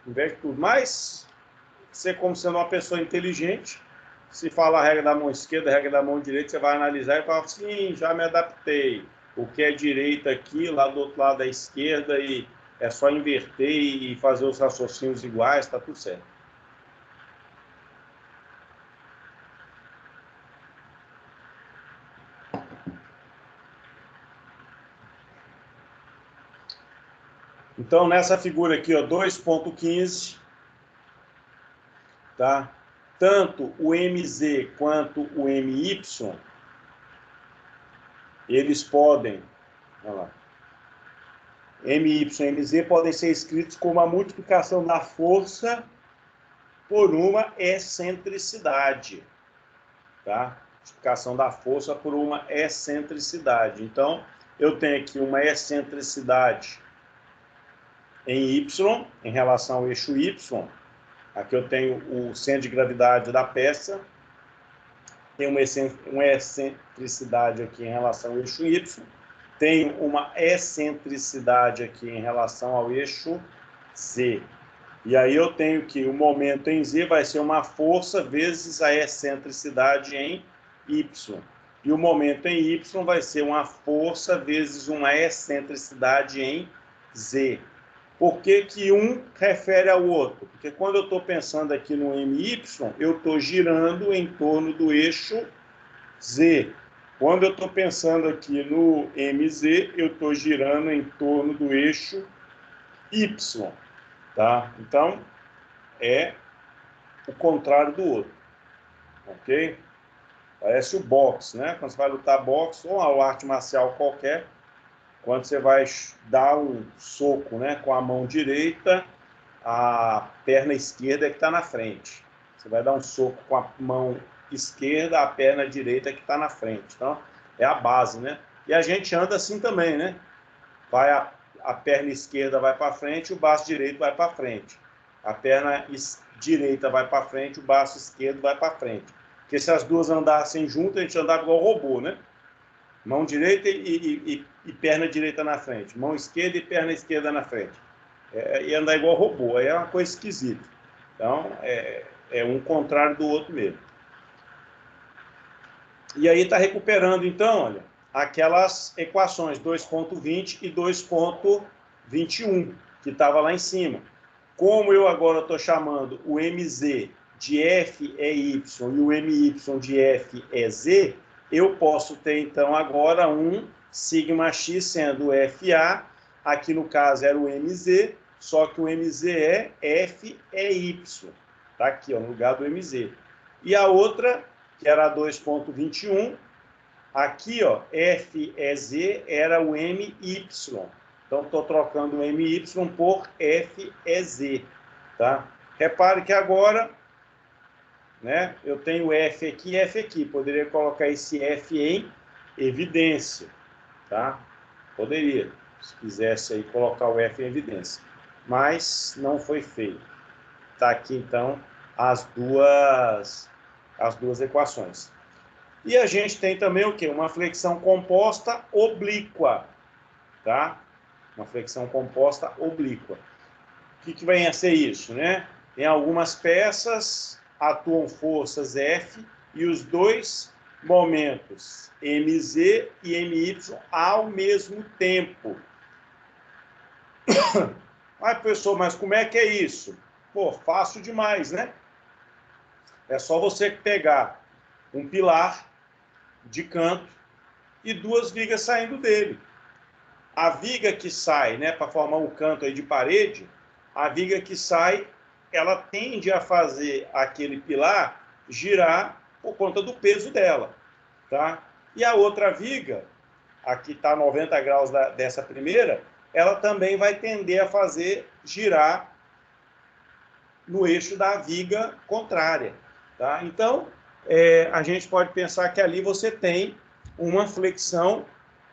Inverte tudo. Mas, você como sendo uma pessoa inteligente, se fala a regra da mão esquerda, a regra da mão direita, você vai analisar e fala assim, já me adaptei. O que é direita aqui, lá do outro lado da esquerda, e é só inverter e fazer os raciocínios iguais, tá tudo certo. Então, nessa figura aqui, 2.15, tá? Tanto o MZ quanto o MY, eles podem, olha lá, MY e MZ podem ser escritos como a multiplicação da força por uma excentricidade, tá? Multiplicação da força por uma excentricidade. Então, eu tenho aqui uma excentricidade em Y, em relação ao eixo Y. Aqui eu tenho o centro de gravidade da peça, tem uma excentricidade aqui em relação ao eixo Y, tem uma excentricidade aqui em relação ao eixo Z. E aí eu tenho que o momento em Z vai ser uma força vezes a excentricidade em Y. E o momento em Y vai ser uma força vezes uma excentricidade em Z. Por que que um refere ao outro? Porque quando eu estou pensando aqui no MY, eu estou girando em torno do eixo Z. Quando eu estou pensando aqui no MZ, eu estou girando em torno do eixo Y. Tá? Então, é o contrário do outro. Ok? Parece o boxe, né? Quando você vai lutar boxe ou uma arte marcial qualquer, quando você vai dar um soco, né, com a mão direita, a perna esquerda é que está na frente. Você vai dar um soco com a mão esquerda, a perna direita é que está na frente. Então, é a base, né? E a gente anda assim também, né? Vai a perna esquerda vai para frente, o braço direito vai para frente. A perna direita vai para frente, o braço esquerdo vai para frente. Porque se as duas andassem juntas, a gente andava igual robô, né? Mão direita e perna direita na frente. Mão esquerda e perna esquerda na frente. E andar igual robô. Aí é uma coisa esquisita. Então, é um contrário do outro mesmo. E aí está recuperando, então, olha, aquelas equações 2.20 e 2.21, que estava lá em cima. Como eu agora estou chamando o MZ de F é Y e o MY de F é Z, eu posso ter, então, agora um σx sendo FA, aqui no caso era o MZ, só que o MZ é F é Y. Está aqui, ó, no lugar do MZ. E a outra, que era a 2.21, aqui, ó, FEZ era o MY. Então, estou trocando o MY por FEZ, tá? Repare que agora, né, eu tenho F aqui e F aqui. Poderia colocar esse F em evidência, tá? Poderia, se quisesse aí colocar o F em evidência. Mas não foi feito. Tá aqui, então, as duas equações. E a gente tem também o quê? Uma flexão composta oblíqua, tá? Uma flexão composta oblíqua. O que vem a ser isso, né? Em algumas peças atuam forças F e os dois momentos, MZ e MY, ao mesmo tempo. Ah, professor, mas como é que é isso? Pô, fácil demais, né? É só você pegar um pilar de canto e duas vigas saindo dele. A viga que sai, né, para formar um canto aí de parede, a viga que sai, ela tende a fazer aquele pilar girar por conta do peso dela, tá? E a outra viga, aqui está 90 graus dessa primeira, ela também vai tender a fazer girar no eixo da viga contrária, tá? Então, a gente pode pensar que ali você tem uma flexão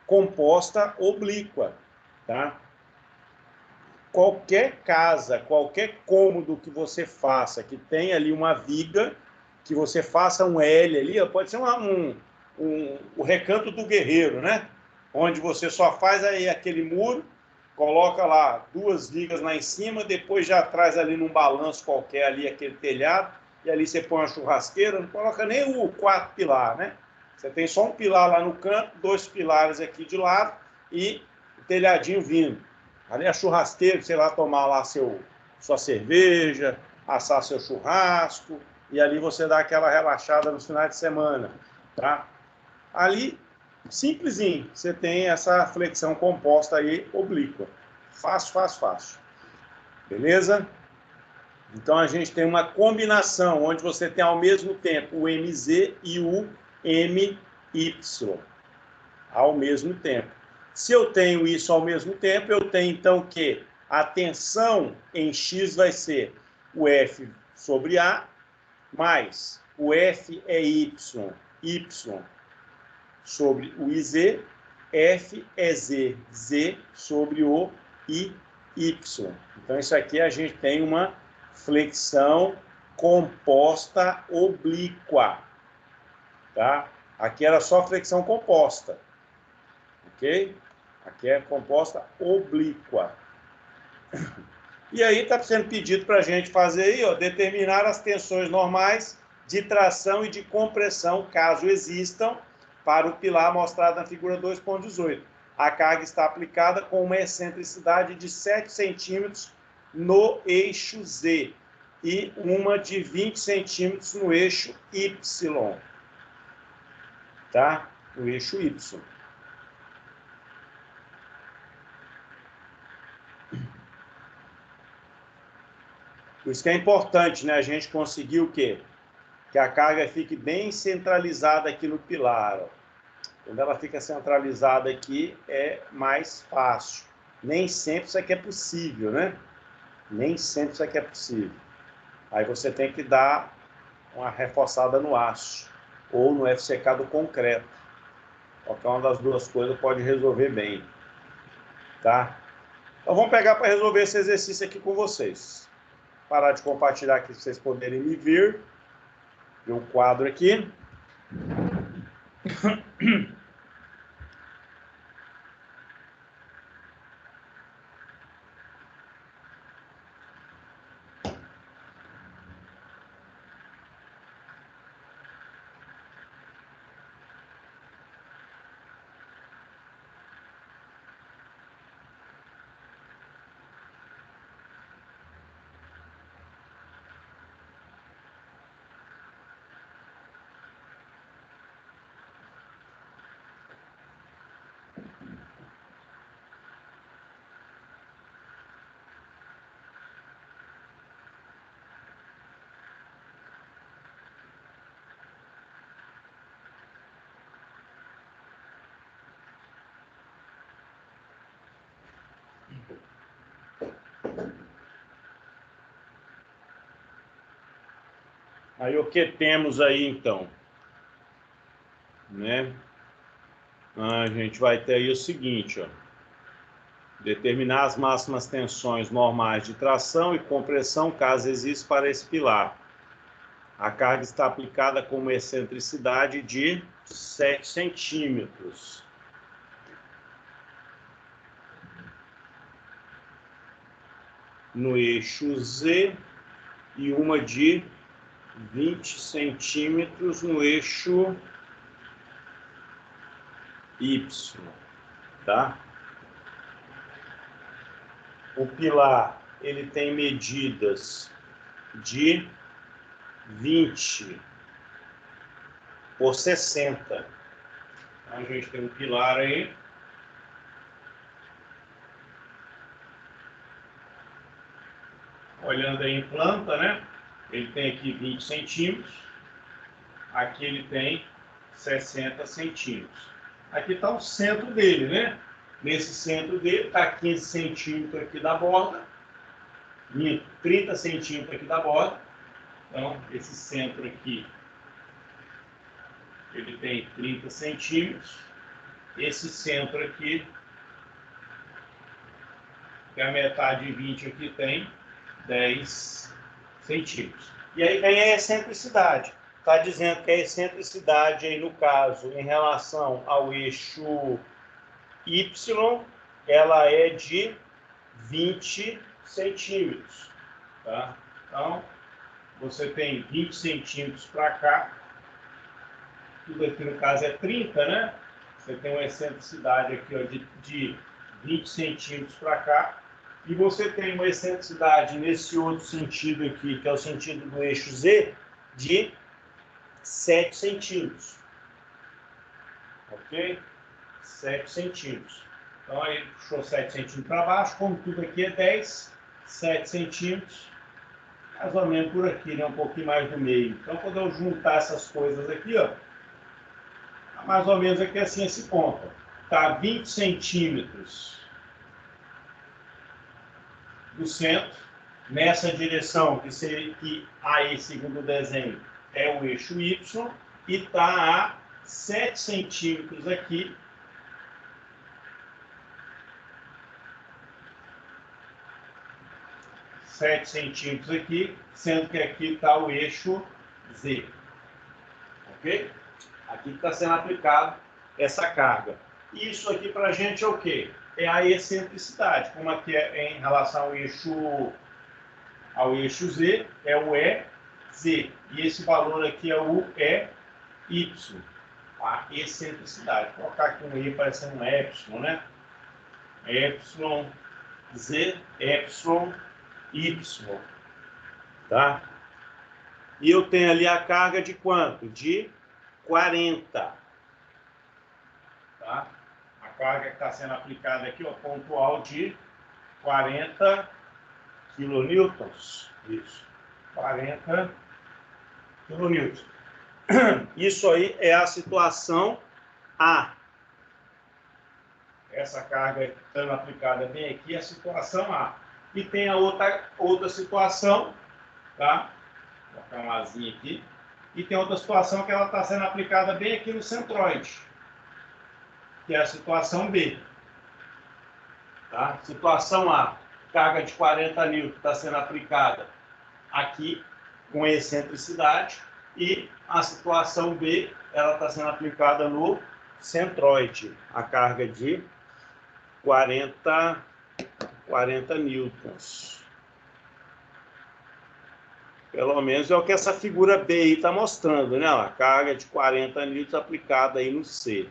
composta oblíqua, tá? Qualquer casa, qualquer cômodo que você faça, que tenha ali uma viga que você faça um L ali, ó, pode ser o recanto do guerreiro, né? Onde você só faz aí aquele muro, coloca lá 2 vigas lá em cima, depois já traz ali num balanço qualquer ali aquele telhado, e ali você põe uma churrasqueira, não coloca nem o 4 pilar, né? Você tem só um pilar lá no canto, 2 pilares aqui de lado e o telhadinho vindo. Ali a churrasqueira, sei lá, tomar lá sua cerveja, assar seu churrasco, e ali você dá aquela relaxada nos finais de semana, tá? Ali, simplesinho, você tem essa flexão composta aí, oblíqua. Fácil, fácil, fácil. Beleza? Então, a gente tem uma combinação, onde você tem ao mesmo tempo o MZ e o MY. Ao mesmo tempo. Se eu tenho isso ao mesmo tempo, eu tenho, então, que a tensão em X vai ser o F sobre A, mais o F é Y sobre o IZ, F é Z sobre o IY. Então, isso aqui a gente tem uma flexão composta oblíqua. Tá? Aqui era só flexão composta. Ok? Aqui é composta oblíqua. E aí está sendo pedido para a gente fazer aí, ó, determinar as tensões normais de tração e de compressão, caso existam, para o pilar mostrado na figura 2.18. A carga está aplicada com uma excentricidade de 7 centímetros no eixo Z e uma de 20 centímetros no eixo Y. Tá? No eixo Y. Por isso que é importante, né, a gente conseguir o quê? Que a carga fique bem centralizada aqui no pilar. Ó. Quando ela fica centralizada aqui, é mais fácil. Nem sempre isso aqui é possível, né? Nem sempre isso aqui é possível. Aí você tem que dar uma reforçada no aço, ou no FCK do concreto. Qualquer uma das duas coisas pode resolver bem. Tá? Então vamos pegar para resolver esse exercício aqui com vocês. Parar de compartilhar aqui para vocês poderem me ver. Ver o quadro aqui. Aí o que temos aí então? Né? A gente vai ter aí o seguinte, ó. Determinar as máximas tensões normais de tração e compressão, caso exista, para esse pilar. A carga está aplicada com uma excentricidade de 7 centímetros. No eixo Z e uma de 20 centímetros no eixo Y, tá? O pilar, ele tem medidas de 20 por 60. A gente tem um pilar aí. Olhando aí em planta, né? Ele tem aqui 20 centímetros. Aqui ele tem 60 centímetros. Aqui está o centro dele, né? Nesse centro dele está 15 centímetros aqui da borda. 30 centímetros aqui da borda. Então, esse centro aqui, ele tem 30 centímetros. Esse centro aqui, que é a metade de 20 aqui, tem 10 centímetros. E aí vem a excentricidade. está dizendo que a excentricidade, aí, no caso, em relação ao eixo Y, ela é de 20 centímetros. Tá? Então, você tem 20 centímetros para cá, tudo aqui no caso é 30, né? Você tem uma excentricidade aqui, ó, de 20 centímetros para cá, e você tem uma excentricidade nesse outro sentido aqui, que é o sentido do eixo Z, de 7 centímetros. Ok? 7 centímetros. Então, aí puxou 7 centímetros para baixo, como tudo aqui é 10, 7 centímetros, mais ou menos por aqui, né? Um pouquinho mais do meio. Então, quando eu juntar essas coisas aqui, ó, mais ou menos aqui assim, esse ponto. Tá 20 centímetros do centro, nessa direção, que aí, segundo o desenho, é o eixo Y, e está a 7 centímetros aqui, sendo que aqui está o eixo Z. Ok? Aqui está sendo aplicado essa carga. Isso aqui para a gente é o quê? É a excentricidade. Como aqui é em relação ao eixo Z, é o EZ. E esse valor aqui é o EY. A excentricidade. Vou colocar aqui um E parecendo um epsilon, né? Epsilon Z, epsilon Y. Tá? E eu tenho ali a carga de quanto? De 40. Tá? A carga que está sendo aplicada aqui, ó, pontual de 40 quilonewtons. Isso. 40 quilonewtons. Isso aí é a situação A. Essa carga sendo aplicada bem aqui é a situação A. E tem a outra situação, tá? Vou colocar uma asinha aqui. E tem outra situação que ela está sendo aplicada bem aqui no centroide, que é a situação B. Tá? Situação A, carga de 40 newton está sendo aplicada aqui com excentricidade, e a situação B, ela está sendo aplicada no centroide, a carga de 40 newtons. Pelo menos é o que essa figura B aí está mostrando, né? A carga de 40 newtons aplicada aí no C,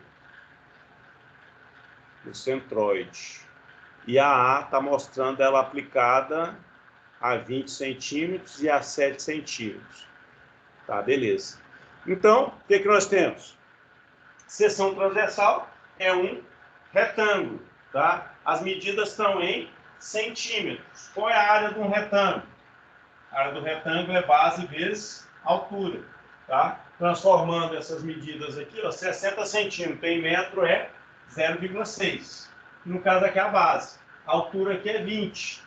no centroide. E a A está mostrando ela aplicada a 20 centímetros e a 7 centímetros. Tá, beleza. Então, o que nós temos? Seção transversal é um retângulo, tá? As medidas estão em centímetros. Qual é a área de um retângulo? A área do retângulo é base vezes altura, tá? Transformando essas medidas aqui, ó, 60 centímetros em metro é 0,6. No caso aqui é a base. A altura aqui é 20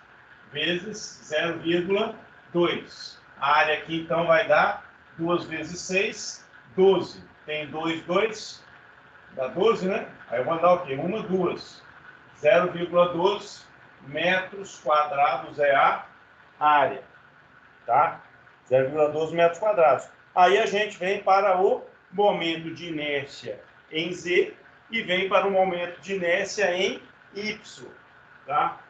vezes 0,2. A área aqui então vai dar 2 vezes 6, 12. Tem 2, 2, dá 12, né? Aí eu vou dar o quê? 1, 2. 0,12 metros quadrados é a área. Tá? 0,12 metros quadrados. Aí a gente vem para o momento de inércia em Z e vem para o momento de inércia em Y. Tá?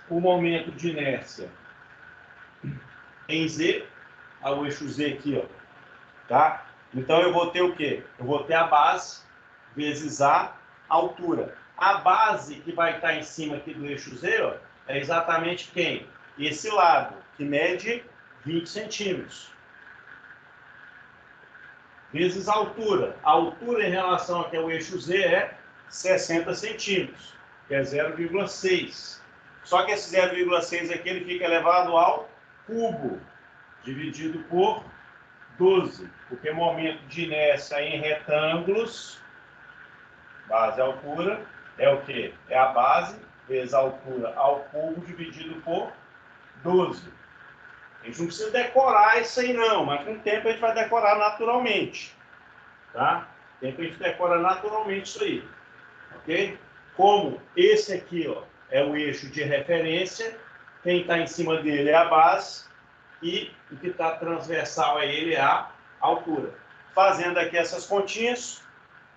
O momento de inércia em Z, o eixo Z aqui, ó. Tá? Então eu vou ter o quê? Eu vou ter a base vezes a altura. A base que vai estar em cima aqui do eixo Z, ó, é exatamente quem? Esse lado, que mede 20 centímetros. Vezes a altura. A altura em relação aqui ao eixo Z é 60 centímetros, que é 0,6. Só que esse 0,6 aqui ele fica elevado ao cubo, dividido por 12, porque momento de inércia em retângulos, base e altura, é o quê? É a base vezes a altura ao cubo dividido por 12. A gente não precisa decorar isso aí não, mas com o tempo a gente vai decorar naturalmente. Tá? Com o tempo a gente decora naturalmente isso aí. Ok? Como esse aqui, ó, é o eixo de referência, quem está em cima dele é a base, e o que está transversal a ele é a altura. Fazendo aqui essas continhas,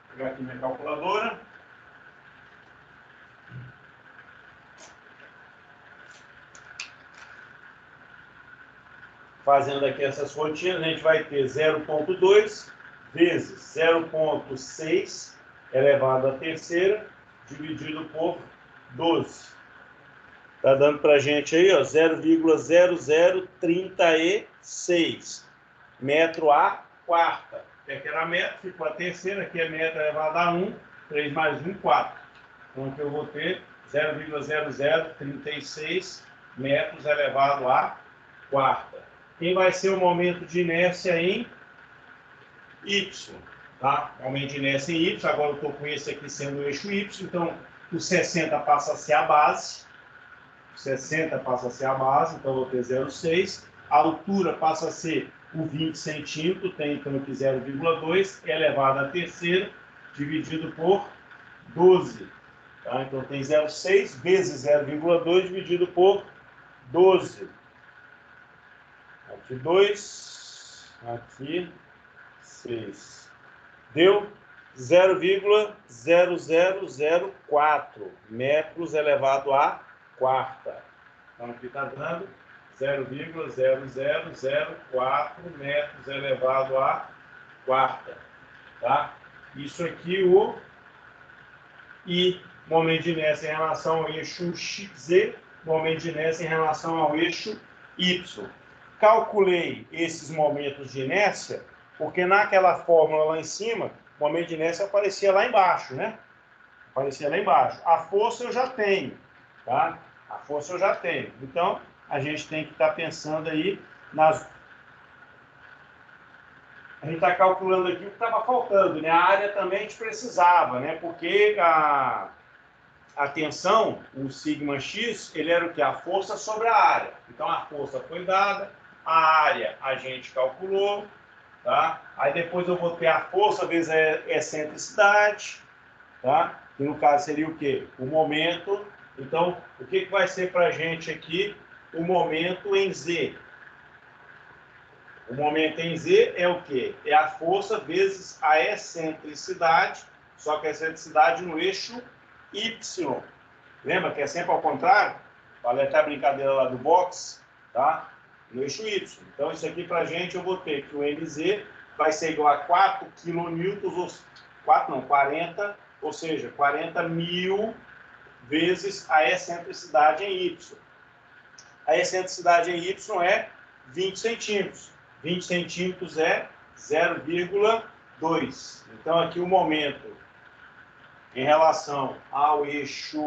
vou pegar aqui minha calculadora. Fazendo aqui essas continhas, a gente vai ter 0,2 vezes 0,6 elevado à terceira, dividido por 12. Está dando para a gente aí, ó, 0,0036 metro a quarta. Aqui era metro, ficou a terceira, aqui é metro elevado a 1, 3 mais 1, 4. Então aqui eu vou ter 0,0036 metros elevado a quarta. Quem vai ser o momento de inércia em Y, tá? Momento de inércia em Y, agora eu estou com esse aqui sendo o eixo Y, então o 60 passa a ser a base, o 60 passa a ser a base, então eu vou ter 0,6, a altura passa a ser o 20 centímetros, tem então aqui 0,2, elevado à terceira, dividido por 12, tá? Então tem 0,6 vezes 0,2 dividido por 12. Aqui 2, aqui 6. Deu 0,0004 metros elevado à quarta. Então aqui está dando 0,0004 metros elevado à quarta. Tá? Isso aqui o I, momento de inércia em relação ao eixo Z, momento de inércia em relação ao eixo Y. Calculei esses momentos de inércia, porque naquela fórmula lá em cima, o momento de inércia aparecia lá embaixo, né? Aparecia lá embaixo. A força eu já tenho, tá? A força eu já tenho. Então, a gente tem que estar pensando aí nas... A gente está calculando aqui o que estava faltando, né? A área também a gente precisava, né? Porque a tensão, o sigma x, ele era o quê? A força sobre a área. Então, a força foi dada, a área a gente calculou, tá? Aí depois eu vou ter a força vezes a excentricidade, tá? Que no caso seria o quê? O momento. Então, o que vai ser para a gente aqui o momento em Z? O momento em Z é o quê? É a força vezes a excentricidade, só que a excentricidade no eixo Y. Lembra que é sempre ao contrário? Falei até a brincadeira lá do boxe, tá? No eixo Y. Então, isso aqui para a gente, eu vou ter que o MZ vai ser igual a 4 kN, ou 40, ou seja, 40.000 vezes a excentricidade em Y. A excentricidade em Y é 20 centímetros. 20 centímetros é 0,2. Então, aqui o momento em relação ao eixo...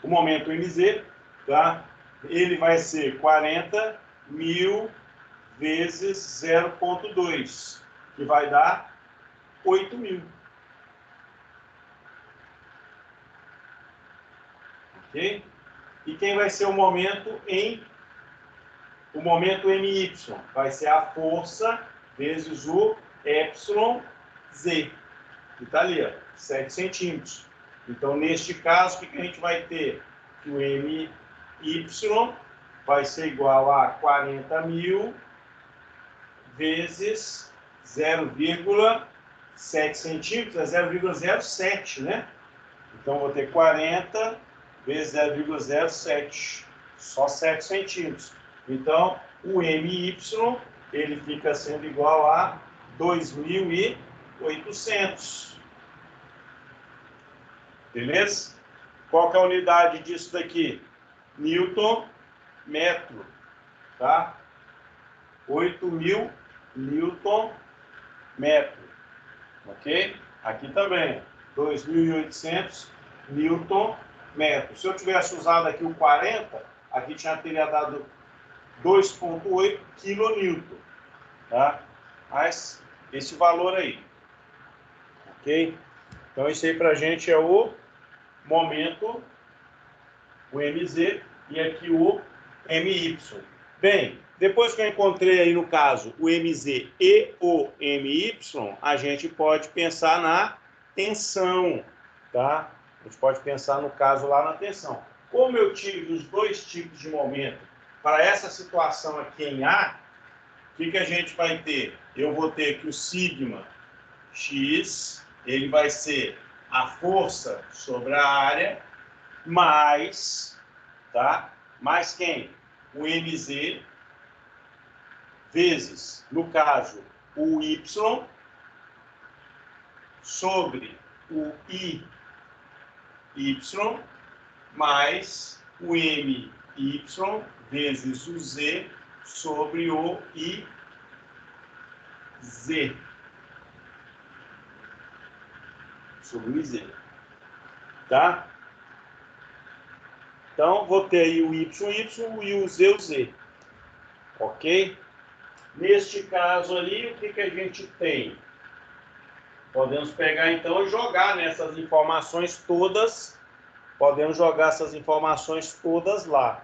O momento MZ, tá? Ele vai ser 40.000 vezes 0,2, que vai dar 8.000. Ok? E quem vai ser o momento em... O momento MY vai ser a força vezes o epsilon Z, que está ali, ó, 7 centímetros. Então, neste caso, o que a gente vai ter? Que o MY vai ser igual a 40.000 vezes 0,7 centímetros, é 0,07, né? Então, vou ter 40 vezes 0,07, só 7 centímetros. Então, o MY, ele fica sendo igual a 2.800. Beleza? Qual que é a unidade disso daqui? Newton metro, tá? 8.000 Newton metro, ok? Aqui também, 2.800 Newton metro. Se eu tivesse usado aqui o 40, aqui teria dado 2,8 kN, tá? Mas esse valor aí, ok? Então, isso aí para a gente é o momento, o MZ, e aqui o MY. Bem, depois que eu encontrei aí, no caso, o MZ e o MY, a gente pode pensar na tensão, tá? A gente pode pensar, no caso, lá na tensão. Como eu tive os dois tipos de momento para essa situação aqui em A, o que a gente vai ter? Eu vou ter que o sigma x, ele vai ser a força sobre a área, mais, tá? Mais quem? O mz, vezes, no caso, o y, sobre o i y, mais o my vezes o z sobre o i z. Sobre o iz. Tá? Então, vou ter aí o y e o z. Ok? Neste caso ali, o que a gente tem? Podemos pegar, então, e jogar nessas informações todas. Podemos jogar essas informações todas lá.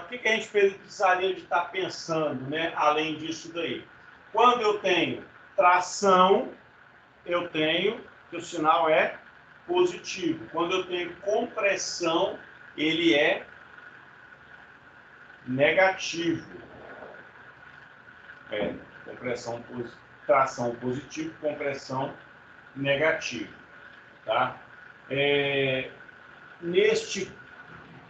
O que a gente precisaria de estar pensando, né? Além disso daí? Quando eu tenho tração, eu tenho que o sinal é positivo. Quando eu tenho compressão, ele é negativo. Compressão, tração positivo, compressão negativo. Tá?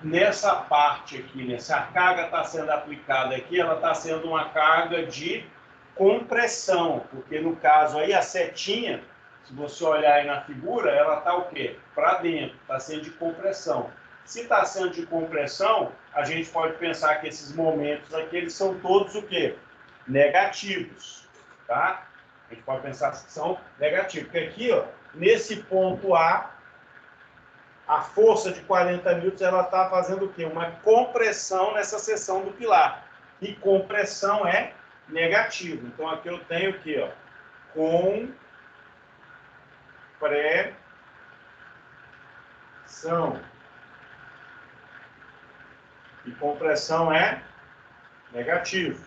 Nessa parte aqui, né, se a carga está sendo aplicada aqui, ela está sendo uma carga de compressão, porque no caso aí a setinha, se você olhar aí na figura, ela está o quê? Para dentro, está sendo de compressão. Se está sendo de compressão, a gente pode pensar que esses momentos aqui, eles são todos o quê? Negativos, tá? A gente pode pensar que são negativos, porque aqui, ó, nesse ponto a força de 40 newtons, ela está fazendo o quê? Uma compressão nessa seção do pilar. E compressão é negativo. Então, aqui eu tenho o quê? Compressão. E compressão é negativo.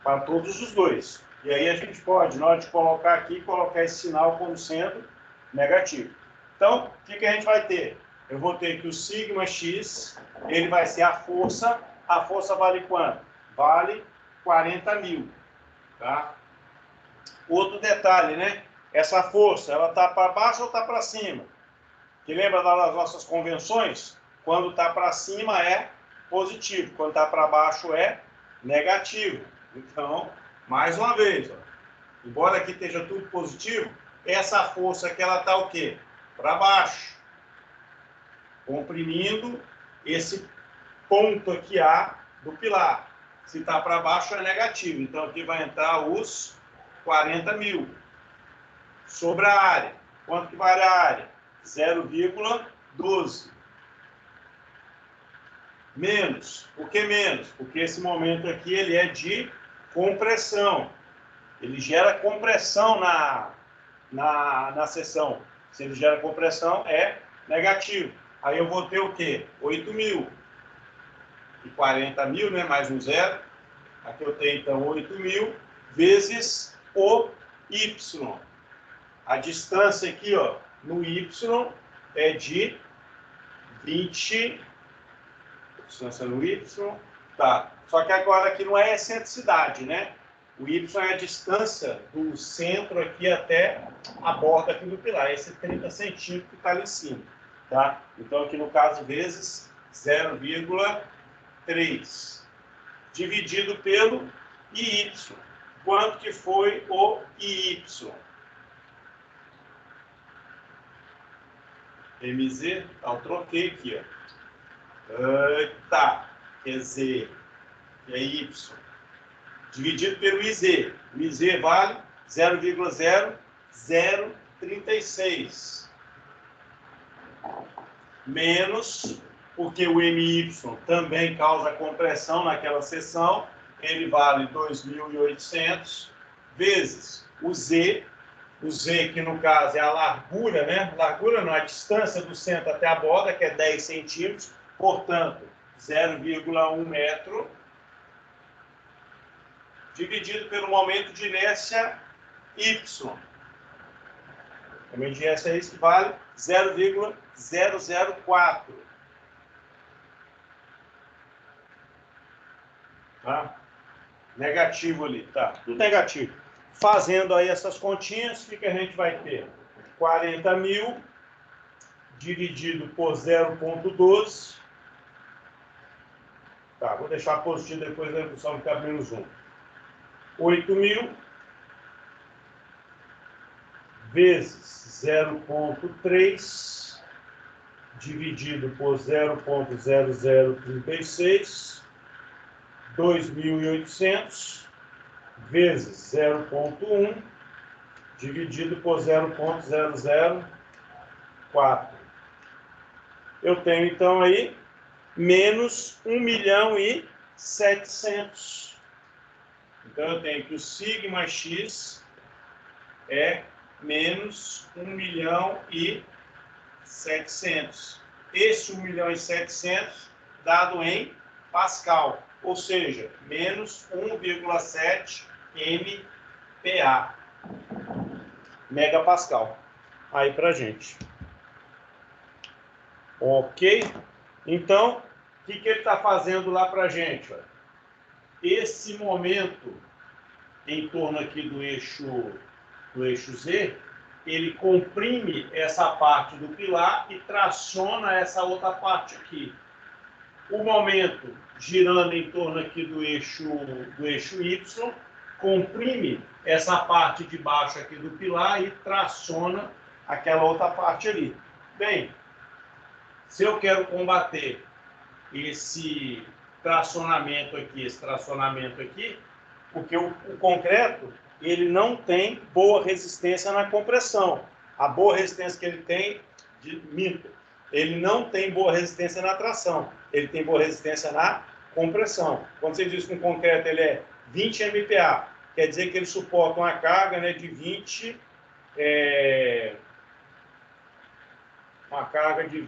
Para todos os dois. E aí a gente pode, na hora de colocar aqui, colocar esse sinal como sendo negativo. Então, o que a gente vai ter? Eu vou ter que o sigma x, ele vai ser a força. A força vale quanto? Vale 40 mil. Tá? Outro detalhe, né? Essa força, ela está para baixo ou está para cima? Que lembra das nossas convenções? Quando está para cima é positivo, quando está para baixo é negativo. Então, mais uma vez, ó, embora aqui esteja tudo positivo, essa força aqui, ela está o quê? Para baixo. Comprimindo esse ponto aqui A do pilar. Se está para baixo, é negativo. Então, aqui vai entrar os 40 mil. Sobre a área. Quanto que vale a área? 0,12. Menos. Por que menos? Porque esse momento aqui, ele é de compressão. Ele gera compressão na seção. Se ele gera compressão, é negativo. Aí eu vou ter o quê? 8 mil. E 40 mil, né? Mais um zero. Aqui eu tenho, então, 8 mil vezes o Y. A distância aqui, ó, no Y é de 20. Distância no Y. Tá. Só que agora aqui não é excentricidade, né? O Y é a distância do centro aqui até a borda aqui do pilar. Esse 30 centímetros que está ali em cima. Tá? Então, aqui no caso, vezes 0,3. Dividido pelo IY. Quanto que foi o IY? MZ, eu troquei aqui, ó. Tá. Quer dizer, é Y. Dividido pelo IZ. O IZ vale 0,0036. Menos, porque o MY também causa compressão naquela seção, ele vale 2.800, vezes o Z que no caso é a largura, né? Largura não, a distância do centro até a borda, que é 10 centímetros, portanto, 0,1 metro, dividido pelo momento de inércia Y. O momento de inércia é isso que vale 0,004. Tá? Negativo ali, tá? Tudo negativo. Fazendo aí essas continhas, o que a gente vai ter? 40.000 dividido por 0,12. Tá, vou deixar positivo depois da redução ficar menos 1. 8.000 vezes 0,3 dividido por 0,0036, 2.800 vezes 0,1 dividido por 0,004. Eu tenho, então, aí, menos 1.700.000. Então, eu tenho que o sigma x é menos 1.700.000. Esse 1.700.000 dado em Pascal, ou seja, menos 1,7 MPa, megapascal. Aí pra gente. Ok? Então, o que ele está fazendo lá pra gente? Ó? Esse momento em torno aqui do eixo Z, ele comprime essa parte do pilar e traciona essa outra parte aqui. O momento girando em torno aqui do eixo Y, comprime essa parte de baixo aqui do pilar e traciona aquela outra parte ali. Bem, se eu quero combater esse tracionamento aqui, porque o concreto ele não tem boa resistência na compressão. A boa resistência que ele tem, ele não tem boa resistência na tração. Ele tem boa resistência na compressão. Quando você diz que um concreto ele é 20 MPa, quer dizer que ele suporta uma carga, né, de 20... uma carga de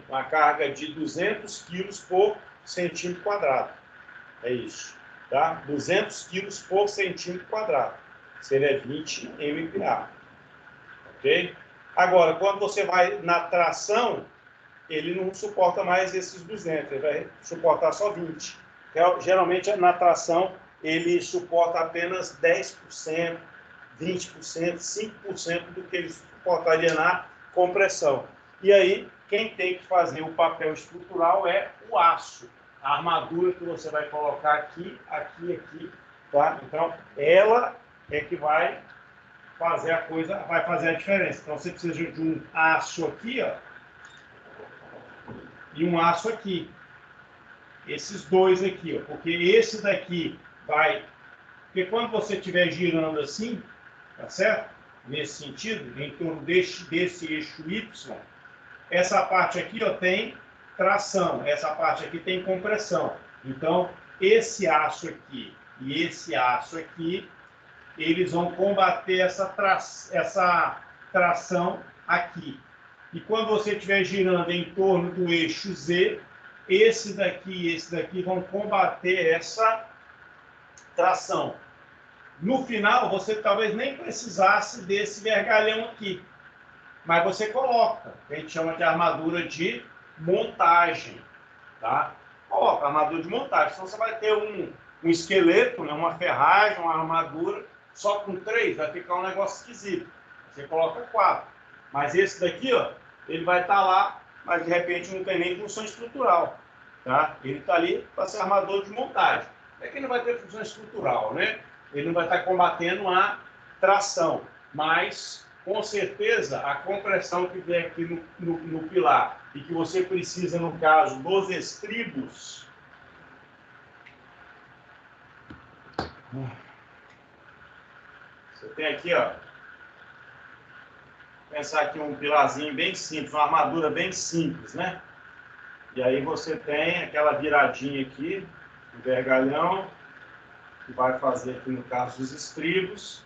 uma carga de 200 quilos por centímetro quadrado. É isso, tá? 200 quilos por centímetro quadrado. Seria 20 MPa. Ok? Agora, quando você vai na tração, ele não suporta mais esses 200, ele vai suportar só 20. Geralmente, na tração, ele suporta apenas 10%, 20%, 5% do que ele suportaria na compressão. E aí, quem tem que fazer o papel estrutural é o aço. A armadura que você vai colocar aqui, tá? Então, ela é que vai fazer a coisa, vai fazer a diferença. Então, você precisa de um aço aqui, ó, e um aço aqui. Esses dois aqui, ó, porque esse daqui vai... Porque quando você estiver girando assim, tá certo? Nesse sentido, em torno desse eixo Y, essa parte aqui, ó, tem tração, essa parte aqui tem compressão. Então, esse aço aqui e esse aço aqui, eles vão combater essa tração aqui. E quando você estiver girando em torno do eixo Z, esse daqui e esse daqui vão combater essa tração. No final, você talvez nem precisasse desse vergalhão aqui, mas você coloca, que a gente chama de armadura de montagem, tá? Coloca armadura de montagem, senão você vai ter um esqueleto, né, uma ferragem, uma armadura, só com 3 vai ficar um negócio esquisito. Você coloca 4. Mas esse daqui, ó, ele vai estar lá, mas de repente não tem nem função estrutural, tá? Ele está ali para ser armador de montagem. É que não vai ter função estrutural, né? Ele não vai estar combatendo a tração, mas com certeza a compressão que vem aqui no pilar e que você precisa, no caso dos estribos, você tem aqui, ó, pensar aqui um pilarzinho bem simples, uma armadura bem simples, né? E aí você tem aquela viradinha aqui, o vergalhão, que vai fazer aqui no caso dos estribos.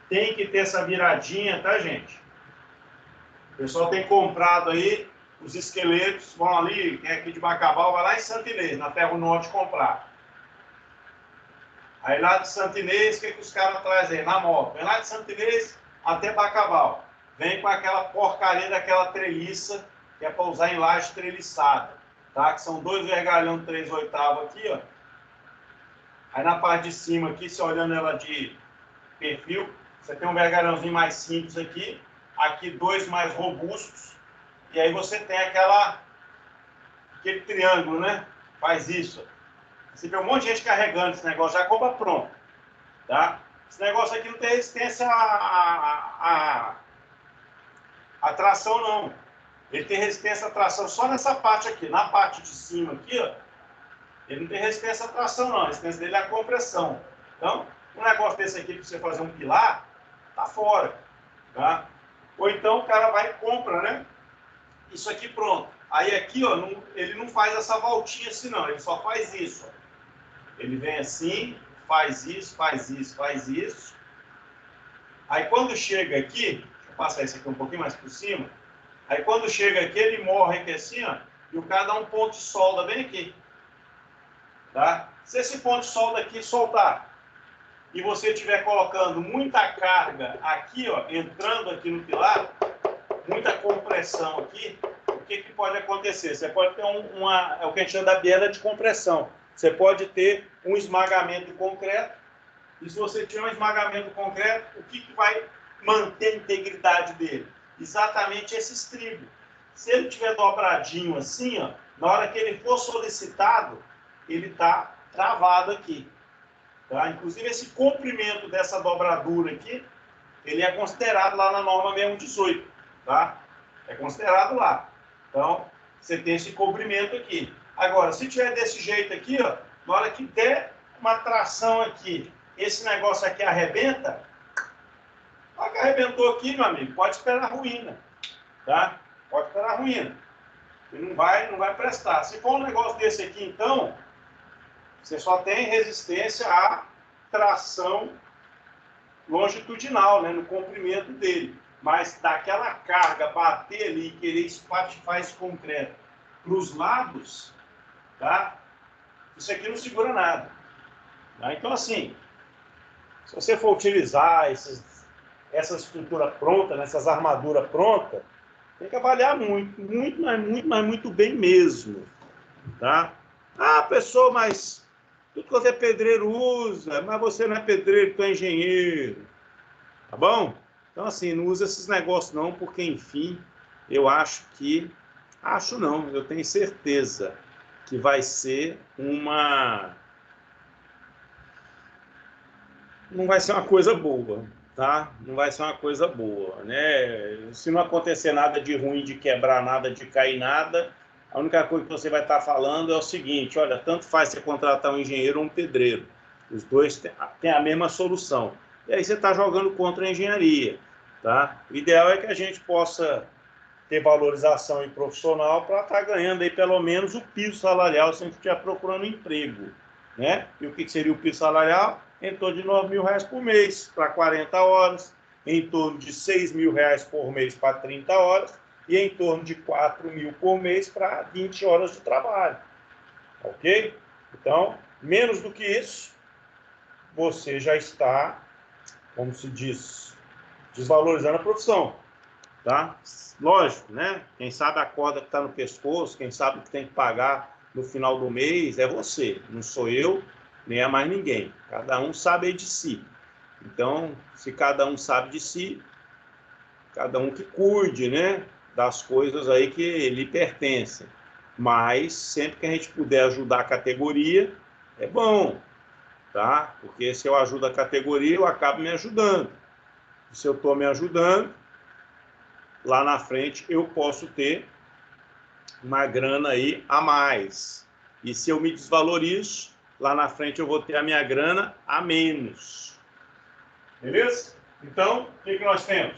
Tem que ter essa viradinha, tá, gente? O pessoal tem comprado aí os esqueletos, vão ali, quem é aqui de Bacabal, vai lá em Santo Inês, na Terra do Norte, comprar. Aí lá de Santo Inês, o que os caras trazem aí? Na moto. Vem lá de Santo Inês até Bacabal. Vem com aquela porcaria daquela treliça, que é para usar em laje treliçada. tá? Que são 2 vergalhão de 3/8 aqui, ó. Aí na parte de cima aqui, você olhando ela de perfil, você tem um vergalhãozinho mais simples aqui, aqui 2 mais robustos, e aí você tem aquele triângulo, né? Faz isso. Você vê um monte de gente carregando esse negócio, já compra pronto, tá? Esse negócio aqui não tem resistência à tração, não. Ele tem resistência à tração só nessa parte aqui. Na parte de cima aqui, ó, ele não tem resistência à tração, não. A resistência dele é a compressão. Então, um negócio desse aqui, para você fazer um pilar, tá fora, tá? Ou então o cara vai e compra, né? Isso aqui pronto. Aí aqui, ó, ele não faz essa voltinha assim, não. Ele só faz isso, ó. Ele vem assim, faz isso, faz isso, faz isso. Aí quando chega aqui, deixa eu passar isso aqui um pouquinho mais por cima. Aí quando chega aqui, ele morre aqui assim, ó, e o cara dá um ponto de solda bem aqui. Tá? Se esse ponto de solda aqui soltar, e você estiver colocando muita carga aqui, ó, entrando aqui no pilar, muita compressão aqui, o que pode acontecer? Você pode ter é o que a gente chama da biela de compressão. Você pode ter um esmagamento de concreto, e se você tiver um esmagamento de concreto, o que vai manter a integridade dele? Exatamente esse estribo. Se ele tiver dobradinho assim, ó, na hora que ele for solicitado, ele está travado aqui. Tá? Inclusive, esse comprimento dessa dobradura aqui, ele é considerado lá na norma 6118. Tá? É considerado lá. Então, você tem esse comprimento aqui. Agora, se tiver desse jeito aqui, ó, na hora que der uma tração aqui, esse negócio aqui arrebenta, a que arrebentou aqui, meu amigo, pode esperar a ruína. Tá? Pode esperar a ruína. Ele não vai prestar. Se for um negócio desse aqui, então, você só tem resistência à tração longitudinal, né, no comprimento dele. Mas daquela carga bater ali e querer espatifar esse concreto para os lados, tá? Isso aqui não segura nada. Tá? Então, assim, se você for utilizar essa estrutura pronta, né, essas armaduras prontas, tem que avaliar muito bem mesmo. Tá? Ah, pessoa, mas tudo que você pedreiro usa, mas você não é pedreiro, tu é engenheiro. Tá bom? Então, assim, não usa esses negócios não, porque, enfim, eu acho que... Acho não, eu tenho certeza que vai ser uma... Não vai ser uma coisa boa, tá? Não vai ser uma coisa boa, né? Se não acontecer nada de ruim, de quebrar nada, de cair nada, a única coisa que você vai estar falando é o seguinte, olha, tanto faz você contratar um engenheiro ou um pedreiro. Os dois têm a mesma solução. E aí você está jogando contra a engenharia, tá? O ideal é que a gente possa ter valorização em profissional para estar ganhando aí pelo menos o piso salarial se a gente estiver procurando emprego, né? E o que seria o piso salarial? Em torno de R$9.000 por mês para 40 horas, em torno de R$6.000 por mês para 30 horas e em torno de R$4.000 por mês para 20 horas de trabalho. Ok? Então, menos do que isso, você já está, como se diz, desvalorizando a profissão. Tá? Lógico, né? Quem sabe a corda que está no pescoço, quem sabe o que tem que pagar no final do mês é você, não sou eu, nem é mais ninguém. Cada um sabe aí de si. Então, se cada um sabe de si, cada um que cuide, né, das coisas aí que lhe pertencem. Mas sempre que a gente puder ajudar a categoria, é bom, tá? Porque se eu ajudo a categoria, eu acabo me ajudando. E se eu estou me ajudando, lá na frente eu posso ter uma grana aí a mais. E se eu me desvalorizo, lá na frente eu vou ter a minha grana a menos. Beleza? Então, o que nós temos?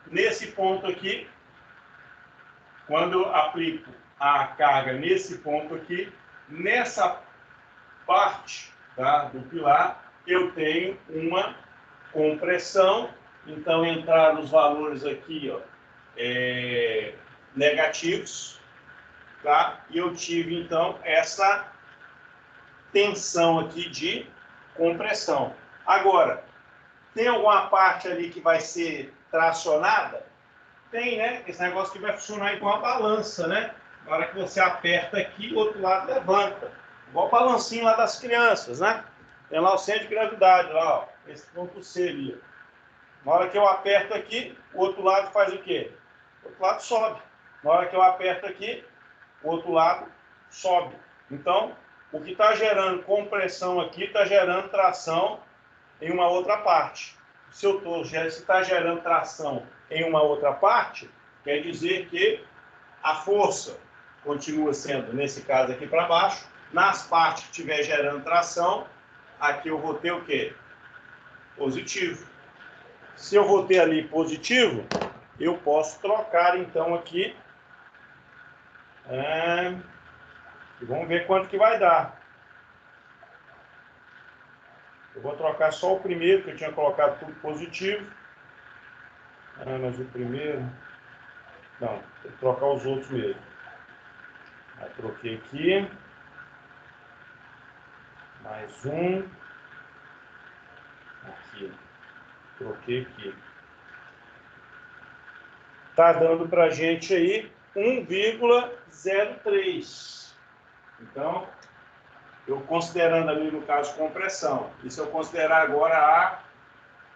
Nesse ponto aqui, quando eu aplico a carga nesse ponto aqui, nessa parte, tá, do pilar, eu tenho uma compressão. Então, entrar nos valores aqui, ó, negativos, tá? E eu tive, então, essa tensão aqui de compressão. Agora, tem alguma parte ali que vai ser tracionada? Tem, né? Esse negócio que vai funcionar igual a balança, né? Na hora que você aperta aqui, o outro lado levanta. Igual o balancinho lá das crianças, né? Tem lá o centro de gravidade, lá, ó. Esse ponto C ali. Na hora que eu aperto aqui, o outro lado faz o quê? O outro lado sobe. Na hora que eu aperto aqui, o outro lado sobe. Então, o que está gerando compressão aqui está gerando tração em uma outra parte. Se está gerando tração em uma outra parte, quer dizer que a força continua sendo, nesse caso aqui para baixo. Nas partes que estiver gerando tração, aqui eu vou ter o quê? Positivo. Se eu vou ter ali positivo, eu posso trocar então aqui. E vamos ver quanto que vai dar. Eu vou trocar só o primeiro, que eu tinha colocado tudo positivo. Mas o primeiro... Não, tem que trocar os outros mesmo. Aí troquei aqui. Mais um. Aqui. Troquei aqui. Tá dando pra gente aí 1,03. Então, eu considerando ali no caso compressão. E se eu considerar agora a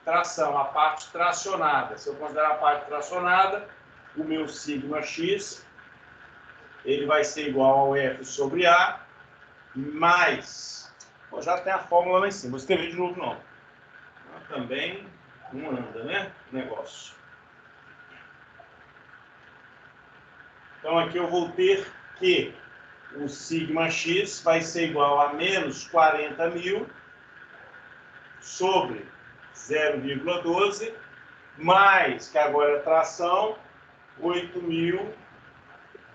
tração, a parte tracionada. Se eu considerar a parte tracionada, o meu sigma x, ele vai ser igual ao F sobre A, mais... Bom, já tem a fórmula lá em cima, vou escrever de novo não. Também não anda, né, o negócio. Então aqui eu vou ter que o sigma x vai ser igual a menos 40.000 sobre 0,12, mais, que agora é tração, 8.000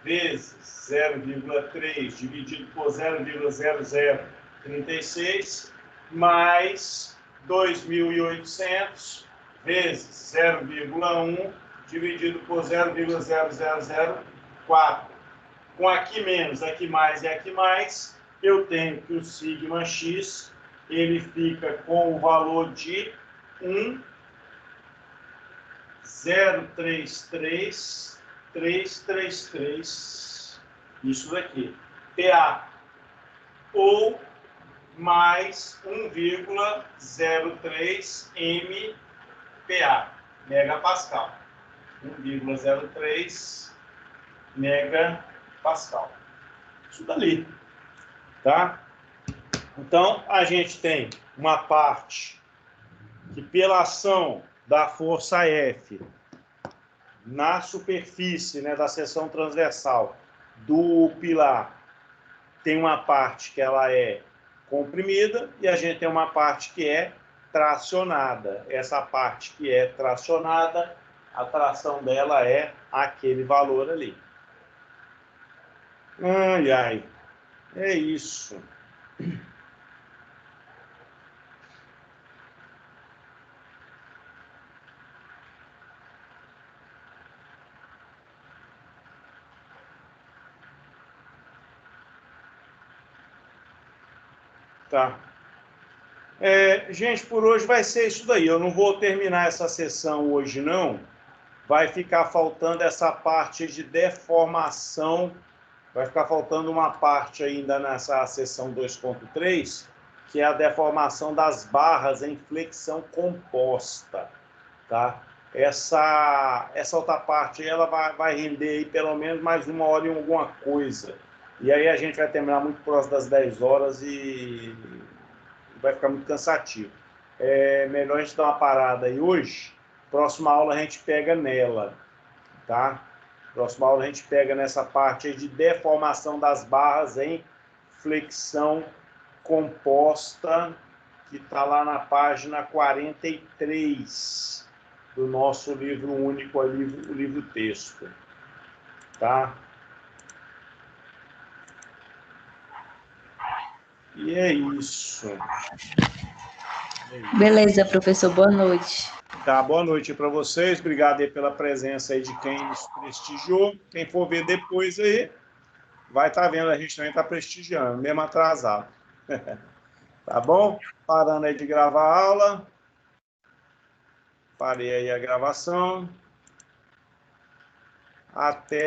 vezes 0,3 dividido por 0,0036, mais 2.800 vezes 0,1 dividido por 0,0004. Com aqui menos, aqui mais e aqui mais, eu tenho que o sigma x ele fica com o valor de 1,033333, isso daqui, PA, ou mais 1,03 MPa, megapascal. 1,03 megapascal. Isso dali, tá? Então, a gente tem uma parte que, pela ação da força F na superfície, né, da seção transversal do pilar, tem uma parte que ela é comprimida e a gente tem uma parte que é tracionada. Essa parte que é tracionada, a tração dela é aquele valor ali. Ai, ai, é isso. Tá. Gente, por hoje vai ser isso daí. Eu não vou terminar essa sessão hoje, não. Vai ficar faltando essa parte de deformação. Vai ficar faltando uma parte ainda nessa sessão 2.3, que é a deformação das barras em flexão composta. Tá? Essa outra parte ela vai render aí pelo menos mais 1 hora e alguma coisa. E aí a gente vai terminar muito próximo das 10 horas e vai ficar muito cansativo. É melhor a gente dar uma parada aí hoje. Próxima aula a gente pega nela, tá? Próxima aula a gente pega nessa parte aí de deformação das barras em flexão composta, que está lá na página 43 do nosso livro único, o livro texto, tá? E é isso. Beleza, professor. Boa noite. Tá, boa noite para vocês. Obrigado aí pela presença aí de quem nos prestigiou. Quem for ver depois aí, vai estar vendo, a gente também está prestigiando, mesmo atrasado. Tá bom? Parando aí de gravar a aula. Parei aí a gravação. Até